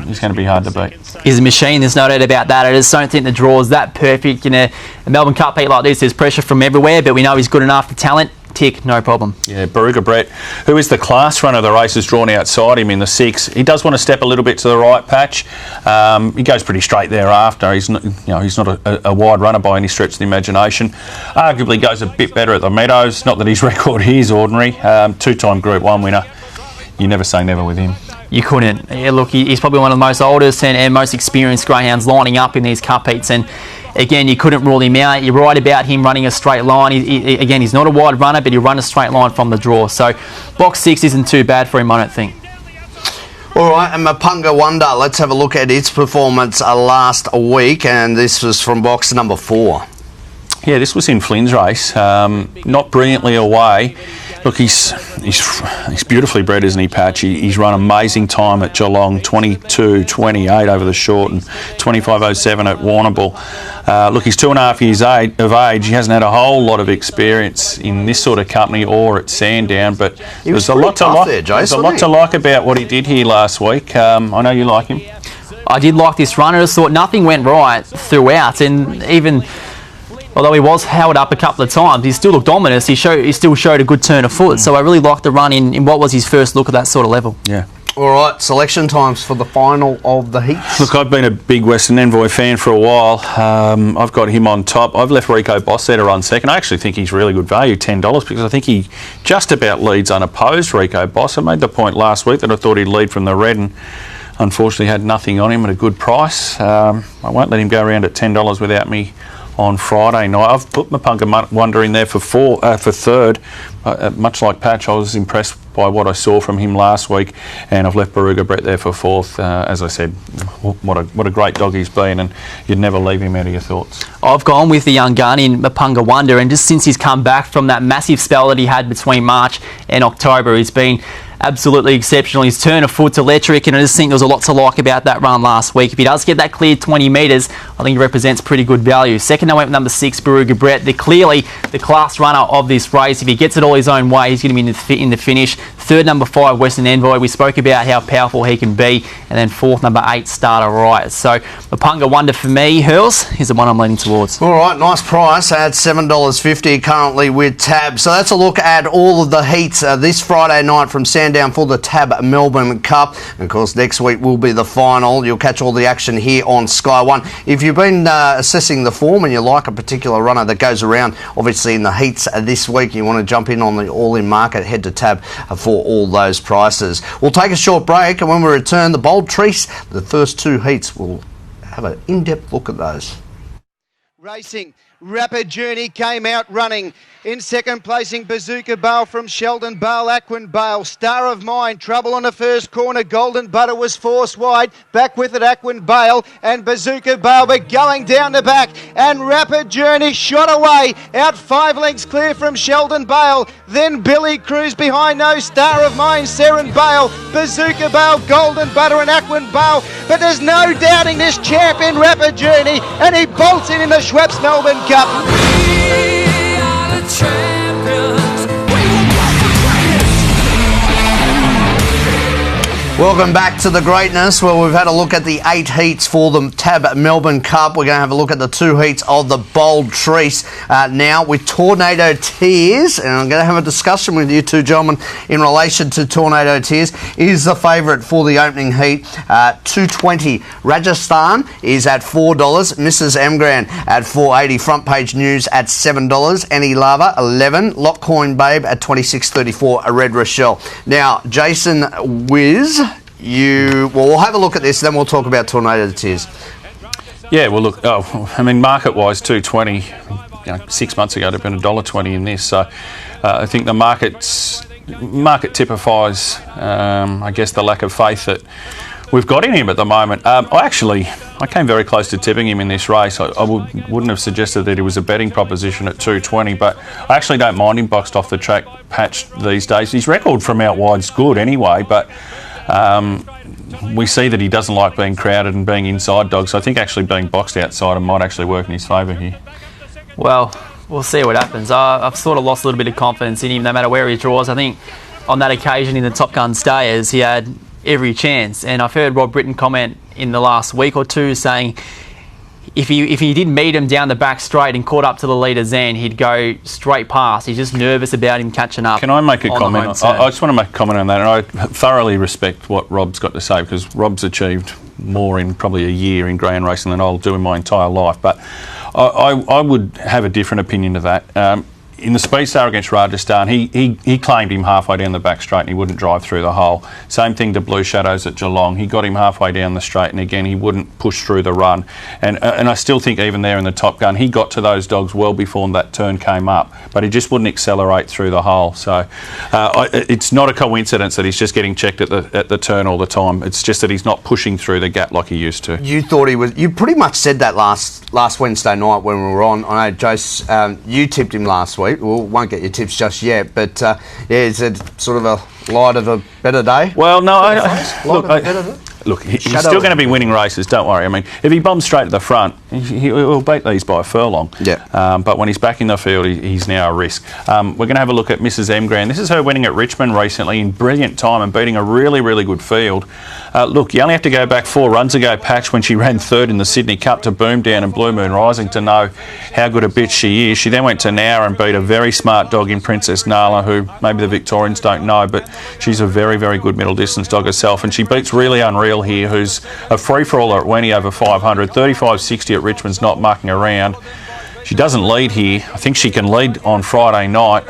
He's going to be hard to beat. He's a machine, there's no doubt about that. I just don't think the draw is that perfect. In a Melbourne Cup heat like this, there's pressure from everywhere, but we know he's good enough for talent. Tick, no problem. Yeah, Baruga Brett, who is the class runner of the races drawn outside him in the 6. He does want to step a little bit to the right, Patch. He goes pretty straight thereafter. He's not, he's not a wide runner by any stretch of the imagination. Arguably goes a bit better at the Meadows. Not that his record is ordinary. 2-time Group 1 winner. You never say never with him. You couldn't. Yeah, look, he's probably one of the most oldest and most experienced greyhounds lining up in these cup heats, and again, you couldn't rule him out. You're right about him running a straight line. Again, he's not a wide runner, but he'll run a straight line from the draw. So box 6 isn't too bad for him, I don't think. All right, and Mapunga Wonder, let's have a look at its performance last week, and this was from box number 4. Yeah, this was in Flynn's race. Not brilliantly away. Look, he's beautifully bred, isn't he, Patch? He's run amazing time at Geelong, 22.28 over the short and 25.07 at Warrnambool. Look, he's 2.5 years of age. He hasn't had a whole lot of experience in this sort of company or at Sandown, but there's a lot to like. There's a lot to like about what he did here last week. I know you like him. I did like this run. I just thought nothing went right throughout, and even although he was held up a couple of times, he still looked ominous. He still showed a good turn of foot. So I really liked the run in what was his first look at that sort of level. Yeah. All right, selection times for the final of the heats. Look, I've been a big Western Envoy fan for a while. I've got him on top. I've left Rico Boss there to run second. I actually think he's really good value, $10, because I think he just about leads unopposed, Rico Boss. I made the point last week that I thought he'd lead from the red, and unfortunately had nothing on him at a good price. I won't let him go around at $10 without me on Friday night. I've put Mapunga Wonder in there for third. Much like Patch, I was impressed by what I saw from him last week, and I've left Baruga Brett there for fourth. As I said, what a great dog he's been, and you'd never leave him out of your thoughts. I've gone with the young gun in Mapunga Wonder, and just since he's come back from that massive spell that he had between March and October, he's been absolutely exceptional. His turn of foot's electric, and I just think there was a lot to like about that run last week. If he does get that clear 20 metres, I think he represents pretty good value. Second, I went with number 6, Baruga Brett. They're clearly the class runner of this race. If he gets it all his own way, he's going to be in the finish. Third, number 5, Western Envoy. We spoke about how powerful he can be. And then fourth, number 8, Starter Riot. So the Punga Wonder for me, Hurls, is the one I'm leaning towards. All right, nice price at $7.50 currently with Tab. So that's a look at all of the heats this Friday night from Sandown for the Tab Melbourne Cup. And of course, next week will be the final. You'll catch all the action here on Sky One. If you've been assessing the form and you like a particular runner that goes around, obviously in the heats this week, you want to jump in on the all-in market, head to Tab for all those prices. We'll take a short break, and when we return, the Bold Trease, the first 2 heats, we'll have an in-depth look at those. Racing, Rapid Journey came out running. In second placing, Bazooka Bale from Sheldon Bale, Aquin Bale. Star of Mine, trouble on the first corner. Golden Butter was forced wide. Back with it, Aquin Bale and Bazooka Bale, but going down the back. And Rapid Journey shot away. Out 5 lengths clear from Sheldon Bale. Then Billy Cruz behind. No, Star of Mine, Seren Bale, Bazooka Bale, Golden Butter and Aquin Bale. But there's no doubting this champion, Rapid Journey. And he bolts in the Schweppes Melbourne Cup. Welcome back to the greatness. Well, we've had a look at the 8 heats for the Tab Melbourne Cup. We're going to have a look at the 2 heats of the Bold Trease now with Tornado Tears. And I'm going to have a discussion with you two gentlemen in relation to Tornado Tears. Is the favourite for the opening heat. $2.20. Rajasthan is at $4. Mrs. Emgran at $4.80. Front Page News at $7. Any Lava $11. Lockcoin Babe at $26.34. A Red Rochelle. Now, Jason Wiz, we'll have a look at this, then we'll talk about Tornado Tears. Yeah, well, look, market-wise, $2.20. 6 months ago, it'd been $1.20 in this. So I think the market typifies, I guess, the lack of faith that we've got in him at the moment. I came very close to tipping him in this race. I wouldn't have suggested that he was a betting proposition at $2.20, but I actually don't mind him boxed off the track patch these days. His record from out wide's good anyway, but we see that he doesn't like being crowded and being inside dogs. So I think actually being boxed outside might actually work in his favour here. Well, we'll see what happens. I've sort of lost a little bit of confidence in him no matter where he draws. I think on that occasion in the Top Gun Stayers, he had every chance. And I've heard Rob Britton comment in the last week or two saying if he did meet him down the back straight and caught up to the leader's end, he'd go straight past. He's just nervous about him catching up. Can I make a comment? I just want to make a comment on that. And I thoroughly respect what Rob's got to say, because Rob's achieved more in probably a year in grand racing than I'll do in my entire life. But I would have a different opinion to that. In the Speed Star against Rajasthan, he claimed him halfway down the back straight and he wouldn't drive through the hole. Same thing to Blue Shadows at Geelong. He got him halfway down the straight and again he wouldn't push through the run. And I still think even there in the Top Gun, he got to those dogs well before that turn came up, but he just wouldn't accelerate through the hole. So it's not a coincidence that he's just getting checked at the turn all the time. It's just that he's not pushing through the gap like he used to. You thought he was. You pretty much said that last Wednesday night when we were on. I know, Jace, you tipped him last week. We won't get your tips just yet, but is it sort of a light of a better day? Well, no, look, he's still going to be winning races, don't worry. I mean, if he bombs straight at the front, he'll beat these by a furlong. Yeah. But when he's back in the field, he's now a risk. We're going to have a look at Mrs. Emgran. This is her winning at Richmond recently in brilliant time and beating a really, really good field. Look, you only have to go back 4 runs ago, Patch, when she ran third in the Sydney Cup to Boom Down and Blue Moon Rising to know how good a bitch she is. She then went to Nowra and beat a very smart dog in Princess Nala, who maybe the Victorians don't know, but she's a very, very good middle distance dog herself. And she beats Really Unreal here, who's a free-for-all at Wenny over 500. 35.60 at Richmond's not mucking around. She doesn't lead here. I think she can lead on Friday night.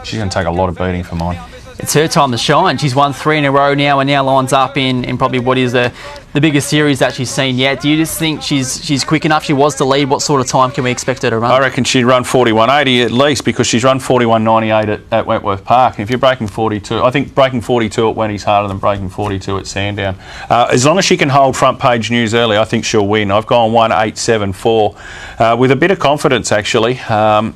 She's going to take a lot of beating for mine. It's her time to shine. She's won 3 in a row now and now lines up in probably what is the the biggest series that she's seen yet. Do you just think she's quick enough? She was to lead. What sort of time can we expect her to run? I reckon she'd run 41.80 at least, because she's run 41.98 at Wentworth Park. If you're breaking 42, I think breaking 42 at Wendy's harder than breaking 42 at Sandown. As long as she can hold front page news early, I think she'll win. I've gone 1.874 with a bit of confidence, actually.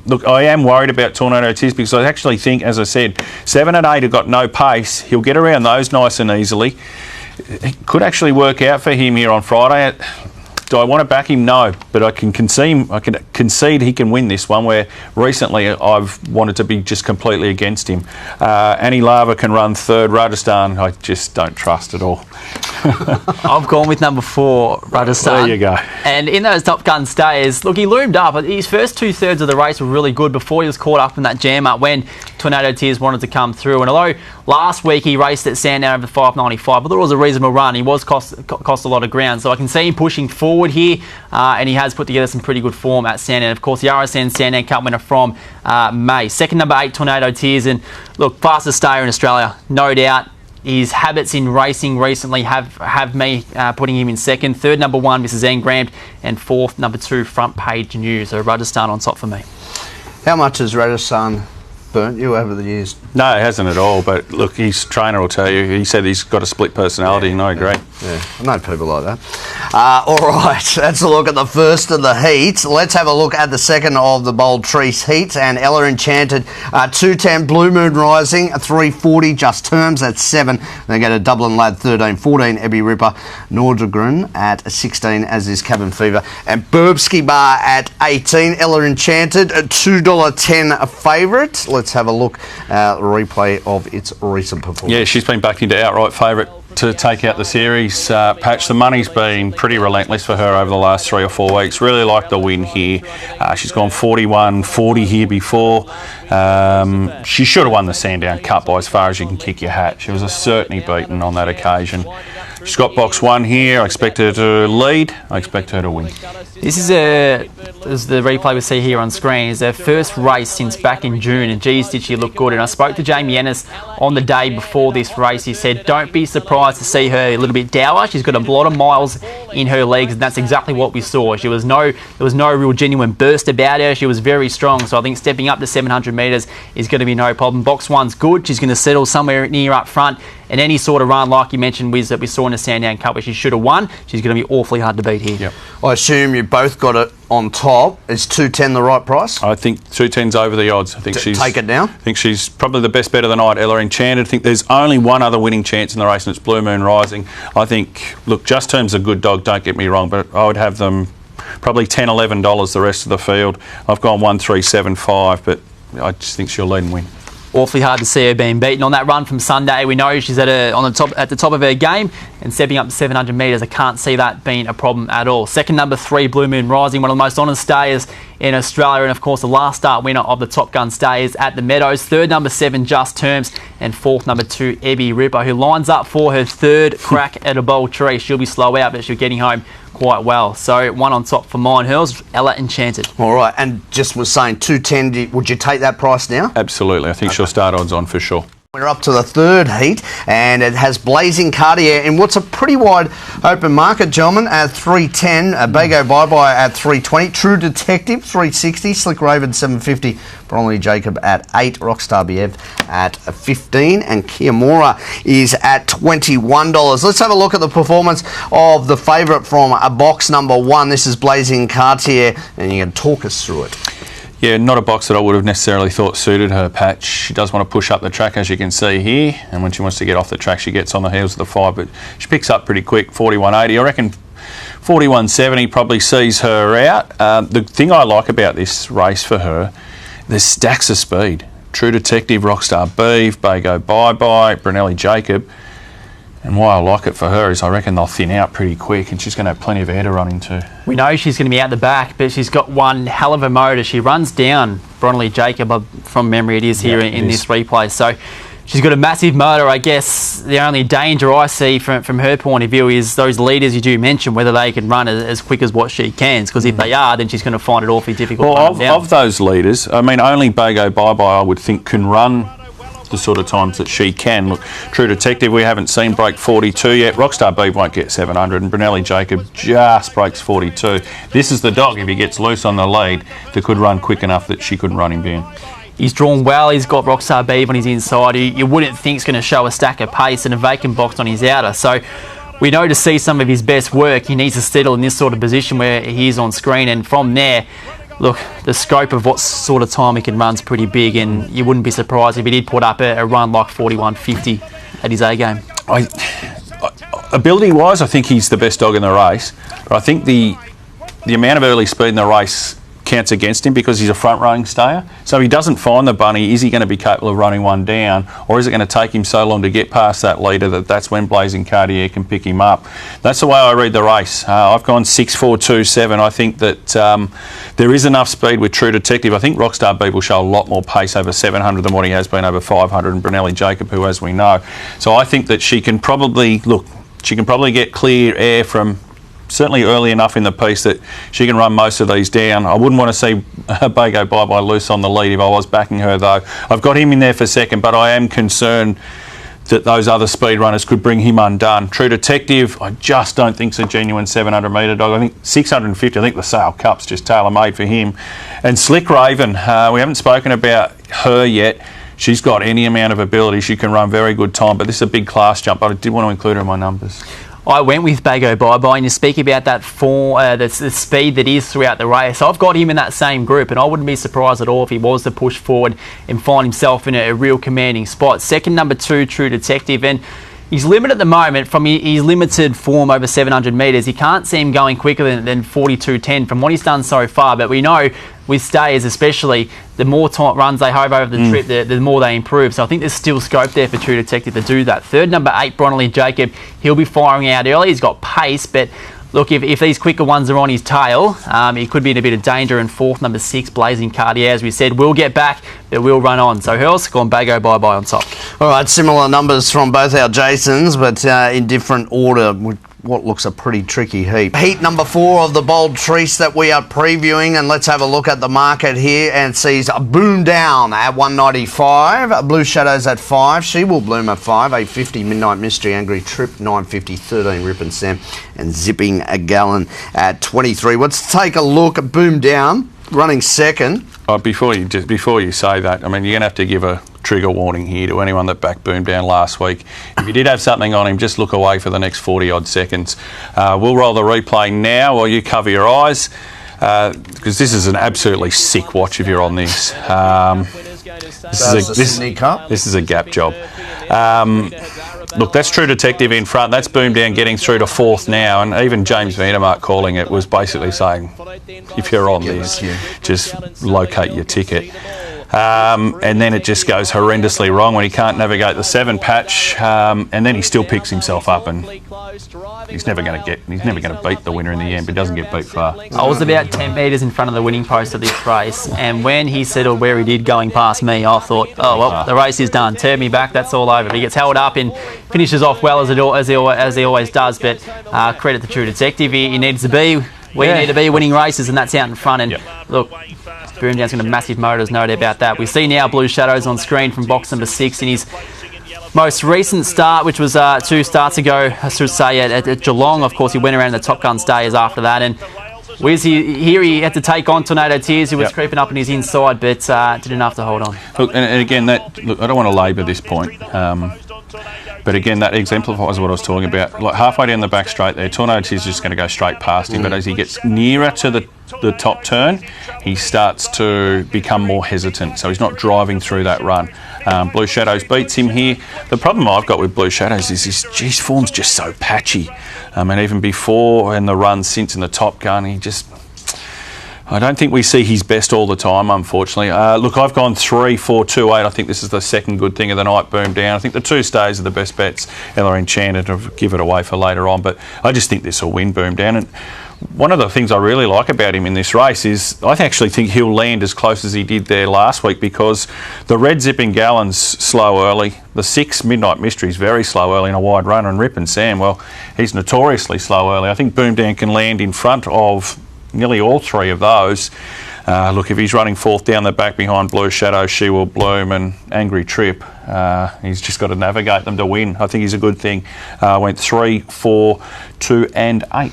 Look, I am worried about Tornado Tiz, because I actually think, as I said, 7 and 8 have got no pace. He'll get around those nice and easily. It could actually work out for him here on Friday. Do I want to back him? No, but I can concede he can win this one, where recently I've wanted to be just completely against him. Annie Lava can run third. Rajasthan, I just don't trust at all. I've gone with number 4, Rajasthan. There you go. And in those Top Gun stays, look, he loomed up. His first 2/3 of the race were really good before he was caught up in that jam up when Tornado Tiz wanted to come through. And although last week he raced at Sandown over 5.95, but it was a reasonable run. He was cost a lot of ground, so I can see him pushing forward here, and he has put together some pretty good form at Sandown. Of course, the RSN Sandown Cup winner from May. Second, number 8, Tornado Tiz, and look, fastest stayer in Australia, no doubt. His habits in racing recently have me putting him in second. Third, number 1, Mrs. Engram, and fourth, number 2, Front Page News. So Rajasthan on top for me. How much has Rajasthan burnt you over the years? No, it hasn't at all, but look, his trainer will tell you, he said he's got a split personality, and I agree. Yeah, I know people like that. All right, that's a look at the first of the heats. Let's have a look at the second of the Bold Trease heats. And Ella Enchanted, 210, Blue Moon Rising, 340, Just Terms at 7. They go to Dublin Lad 13, 14, Ebby Ripper, Nordegren at 16, as is Cabin Fever, and Burbsky Bar at 18. Ella Enchanted, a $2.10 a favourite. Let's have a look at the replay of its recent performance. Yeah, she's been backed into outright favourite to take out the series. Patch, the money's been pretty relentless for her over the last 3 or 4 weeks. Really like the win here. She's gone 41.40 here before. She should have won the Sandown Cup by as far as you can kick your hat. She was certainly beaten on that occasion. She's got box 1 here. I expect her to lead. I expect her to win. This is as the replay we see here on screen, is their first race since back in June, and geez, did she look good. And I spoke to Jamie Ennis on the day before this race. He said, don't be surprised to see her a little bit dour. She's got a lot of miles in her legs, and that's exactly what we saw. There was no real genuine burst about her. She was very strong, so I think stepping up to 700 metres is going to be no problem. Box 1's good. She's going to settle somewhere near up front, and any sort of run, like you mentioned, Wiz, that we saw in the Sandown Cup where she should have won, she's going to be awfully hard to beat here. Yep. I assume you both got it on top. Is 210 the right price? I think 210's over the odds. I think take it now. I think she's probably the best bet of the night, Ella Enchanted. I think there's only one other winning chance in the race, and it's Blue Moon Rising. I think, look, Just Term's a good dog, don't get me wrong, but I would have them probably $10, $11 the rest of the field. I've gone 1.375, but I just think she'll lead and win. Awfully hard to see her being beaten on that run from Sunday. We know she's at the top of her game, and stepping up to 700 metres, I can't see that being a problem at all. Second, number 3, Blue Moon Rising, one of the most honoured stayers in Australia, and of course the last start winner of the Top Gun Stayers at the Meadows. Third, number 7, Just Terms, and fourth, number 2, Ebby Ripper, who lines up for her third crack at a Bold Trease. She'll be slow out, but she'll be getting home quite well. So one on top for mine. Hurls, Ella Enchanted. All right, and just was saying 210, would you take that price now? Absolutely. I think she'll start odds on for sure. We're up to the third heat, and it has Blazing Cartier in what's a pretty wide open market, gentlemen, at 310, Bago Bye-Bye at 320, True Detective 360, Slick Raven 750, Bromley Jacob at 8, Rockstar BF at 15, and Kiamora is at $21. Let's have a look at the performance of the favourite from box number 1. This is Blazing Cartier, and you can talk us through it. Yeah, not a box that I would have necessarily thought suited her, Patch. She does want to push up the track, as you can see here, and when she wants to get off the track, she gets on the heels of the 5, but she picks up pretty quick, 41.80. I reckon 41.70 probably sees her out. The thing I like about this race for her, there's stacks of speed. True Detective, Rockstar Beef, Bago Bye-Bye, Brunelli Jacob. And why I like it for her is I reckon they'll thin out pretty quick, and she's going to have plenty of air to run into. We know she's going to be out the back, but she's got one hell of a motor. She runs down Bromley Jacob, from memory it is here in this replay. So she's got a massive motor. I guess the only danger I see from her point of view is those leaders you do mention, whether they can run as quick as what she can. Because if they are, then she's going to find it awfully difficult. Well, of those leaders, I mean, only Bago Bye-Bye I would think can run the sort of times that she can. Look, True Detective, we haven't seen break 42 yet. Rockstar B won't get 700, and Brunelli Jacob just breaks 42. This is the dog, if he gets loose on the lead, that could run quick enough that she couldn't run him down. He's drawn well. He's got Rockstar Beeve on his inside. You wouldn't think he's going to show a stack of pace and a vacant box on his outer. So we know to see some of his best work, he needs to settle in this sort of position where he is on screen. And from there, look, the scope of what sort of time he can run's pretty big, and you wouldn't be surprised if he did put up a run like 41.50 at his A game. Ability-wise, I think he's the best dog in the race. But I think the amount of early speed in the race counts against him because he's a front-running stayer. So if he doesn't find the bunny, is he going to be capable of running one down, or is it going to take him so long to get past that leader that's when Blazing Cartier can pick him up? That's the way I read the race. I've gone 6-4-2-7. I think that there is enough speed with True Detective. I think Rockstar Beeve will show a lot more pace over 700 than what he has been over 500, and Brunelli Jacob, who, as we know. So I think that she can probably get clear air from certainly early enough in the piece that she can run most of these down. I wouldn't want to see Bago Bye-Bye loose on the lead if I was backing her, though. I've got him in there for second, but I am concerned that those other speed runners could bring him undone. True Detective, I just don't think it's a genuine 700 metre dog. I think 650, I think the Sale Cup's just tailor-made for him. And Slick Raven, we haven't spoken about her yet. She's got any amount of ability. She can run very good time, but this is a big class jump, but I did want to include her in my numbers. I went with Bago Bye-Bye, and you speak about that the speed that is throughout the race. I've got him in that same group, and I wouldn't be surprised at all if he was to push forward and find himself in a real commanding spot. Second, number 2, True Detective, and he's limited at the moment from his limited form over 700 metres. He can't see him going quicker than 42.10 from what he's done so far, but we know with stayers especially, the more runs they have over the trip, the more they improve. So I think there's still scope there for True Detective to do that. Third, number 8, Brunelli Jacob, he'll be firing out early. He's got pace, but look, if these quicker ones are on his tail, he could be in a bit of danger. And fourth, number 6, Blazing Cartier, as we said, will get back, but will run on. So Hurl's gone Bago Bye-Bye on top. All right, similar numbers from both our Jasons, but in different order. What looks a pretty tricky heat. Heat number 4 of the Bold Trease that we are previewing, and let's have a look at the market here and sees a Boom Down at 195, Blue Shadows at 5, She Will Bloom at 5, 850 Midnight Mystery, Angry Trip 950, 13 Rip and Sam, and Zipping a Gallon at 23. Let's take a look at Boom Down running second. Before you say that, I mean, you're going to have to give a trigger warning here to anyone that backed Boom Down last week. If you did have something on him, just look away for the next 40 odd seconds. We'll roll the replay now while you cover your eyes, because this is an absolutely sick watch if you're on this. This is a gap job. Look, that's True Detective in front. That's Boom Down getting through to 4th now, and even James Vandermark calling it was basically saying, if you're on this, just locate your ticket. And then it just goes horrendously wrong when he can't navigate the 7 patch, and then he still picks himself up, and he's never going to beat the winner in the end, but he doesn't get beat far. I was about 10 metres in front of the winning post of this race, and when he settled where he did going past me, I thought, oh well, the race is done. Turn me back, that's all over. But he gets held up and finishes off well as he always does. But credit to True Detective, he needs to be. We need to be winning races, and that's out in front. And look, Boom Down's going to massive motors, no doubt about that. We see now Blue Shadows on screen from box number 6 in his most recent start, which was 2 starts ago, I should say, at Geelong. Of course, he went around the Top Gun stayers after that, and he had to take on Tornado Tears, who was creeping up in his inside, but did enough to hold on. Look, and again, I don't want to labour this point. But again, that exemplifies what I was talking about. Like halfway down the back straight there, Tornado is just going to go straight past him. But as he gets nearer to the top turn, he starts to become more hesitant. So he's not driving through that run. Blue Shadows beats him here. The problem I've got with Blue Shadows is his form's just so patchy. And even before and the run since in the Top Gun, I don't think we see his best all the time, unfortunately. Look, I've gone 3-4-2-8. I think this is the second good thing of the night, Boom Down. I think the 2 stays are the best bets. Ella Enchanted to give it away for later on, but I just think this will win, Boom Down. And one of the things I really like about him in this race is I actually think he'll land as close as he did there last week, because the red Zipping Gallon's slow early. The 6 Midnight Mystery's very slow early in a wide runner, and Rip and Sam, well, he's notoriously slow early. I think Boom Down can land in front of nearly all 3 of those. Look, if he's running fourth down the back behind Blue Shadow, She Will Bloom and Angry Trip, he's just got to navigate them to win. I think he's a good thing. Went 3, 4, 2 and 8.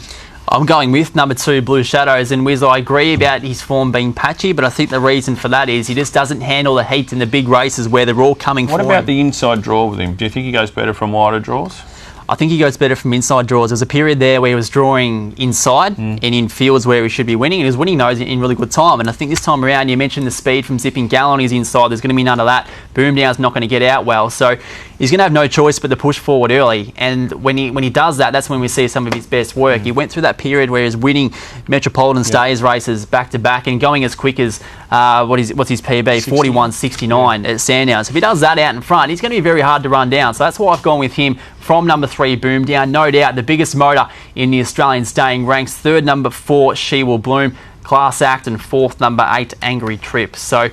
I'm going with number 2, Blue Shadows, and Wiz, I agree about his form being patchy, but I think the reason for that is he just doesn't handle the heat in the big races where they're all coming for him. What about the inside draw with him? Do you think he goes better from wider draws? I think he goes better from inside draws. There's a period there where he was drawing inside and in fields where he should be winning, and he was winning those in really good time. And I think this time around, you mentioned the speed from Zipping Gal on his inside. There's going to be none of that. Boom Down's not going to get out well, so he's going to have no choice but to push forward early. And when he does that, that's when we see some of his best work. He went through that period where he was winning Metropolitan Stays races back to back and going as quick as what's his PB 41.69 at Sandown. So if he does that out in front, he's going to be very hard to run down. So that's why I've gone with him from number 3, Boom Down. No doubt the biggest motor in the Australian staying ranks. Third, number 4, She Will Bloom. Class Act. And fourth, number 8, Angry Trip. So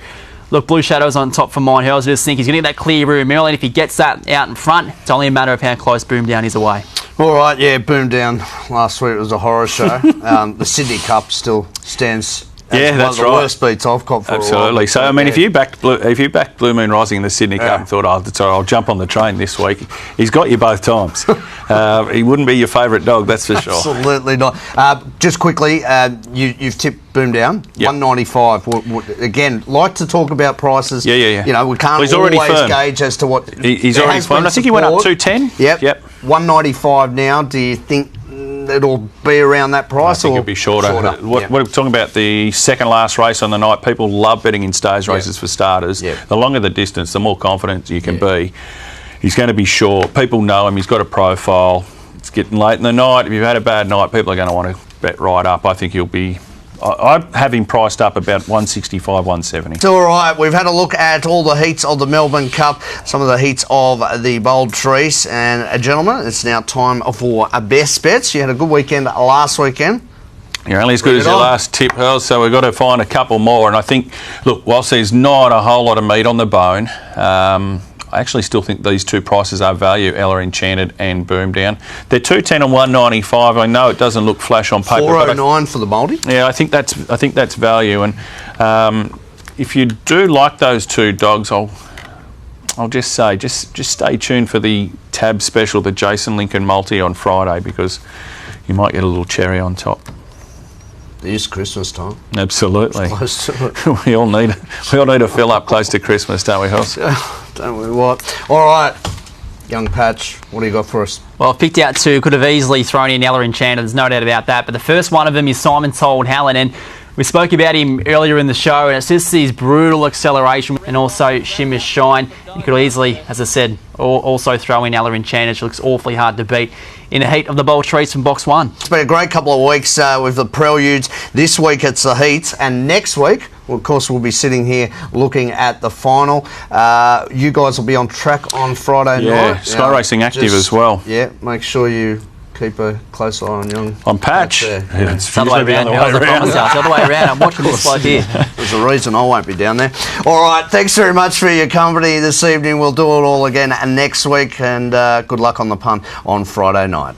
look, Blue Shadow's on top for mine. I just think he's going to get that clear room early, and if he gets that out in front, it's only a matter of how close Boom Down is away. All right, yeah, Boom Down. Last week was a horror show. The Sydney Cup still stands as one of the worst beats I've caught for a while. Absolutely. So, I mean, if you backed Blue Moon Rising in the Sydney Cup and thought, that's all right, I'll jump on the train this week, he's got you both times. He wouldn't be your favourite dog, that's for sure. Absolutely not. Just quickly, you've tipped Boom Down, 195. Again, like to talk about prices. Yeah. You know, we can't always gauge as to what... He's already firmed. I think he went up 210. Yep. 195 now. Do you think it'll be around that price? I think it'll be shorter. What we're talking about, the second last race on the night, people love betting in stays races for starters. The longer the distance, the more confident you can be. He's going to be short. People know him. He's got a profile. It's getting late in the night. If you've had a bad night, people are going to want to bet right up. I think he'll be... I have him priced up about 165, 170. It's all right. We've had a look at all the heats of the Melbourne Cup, some of the heats of the Bold Trease. And, gentlemen, it's now time for a best bets. You had a good weekend last weekend. You're only as good as your last tip, Hurl, so we've got to find a couple more. And I think, look, whilst there's not a whole lot of meat on the bone, I actually still think these two prices are value, Ella Enchanted and Boom Down. They're 210 and 195. I know it doesn't look flash on paper. 409 for the multi. Yeah, I think that's value. And if you do like those two dogs, I'll just say, just stay tuned for the tab special, the Jason Lincoln multi on Friday, because you might get a little cherry on top. It is Christmas time. Absolutely. It's close to it. we all need to fill up close to Christmas, don't we, Hoss? Don't we what? All right, young Patch, what do you got for us? Well, I've picked out two. Could have easily thrown in Ella Enchanted, there's no doubt about that. But the first one of them is Simon Told Helen, and we spoke about him earlier in the show, and it's just his brutal acceleration and also Shimmer Shine. You could easily, as I said, also throw in Ella Enchanted. She looks awfully hard to beat in the heat of the Bold Trease from box 1. It's been a great couple of weeks with the preludes. This week it's the heats, and next week, well, of course, we'll be sitting here looking at the final. You guys will be on track on Friday night. Yeah, Sky Racing active as well. Yeah, make sure you keep a close eye on young. On Patch. It's the other way around. The other way around. I'm watching this bloke here. There's a reason I won't be down there. All right, thanks very much for your company this evening. We'll do it all again next week, and good luck on the punt on Friday night.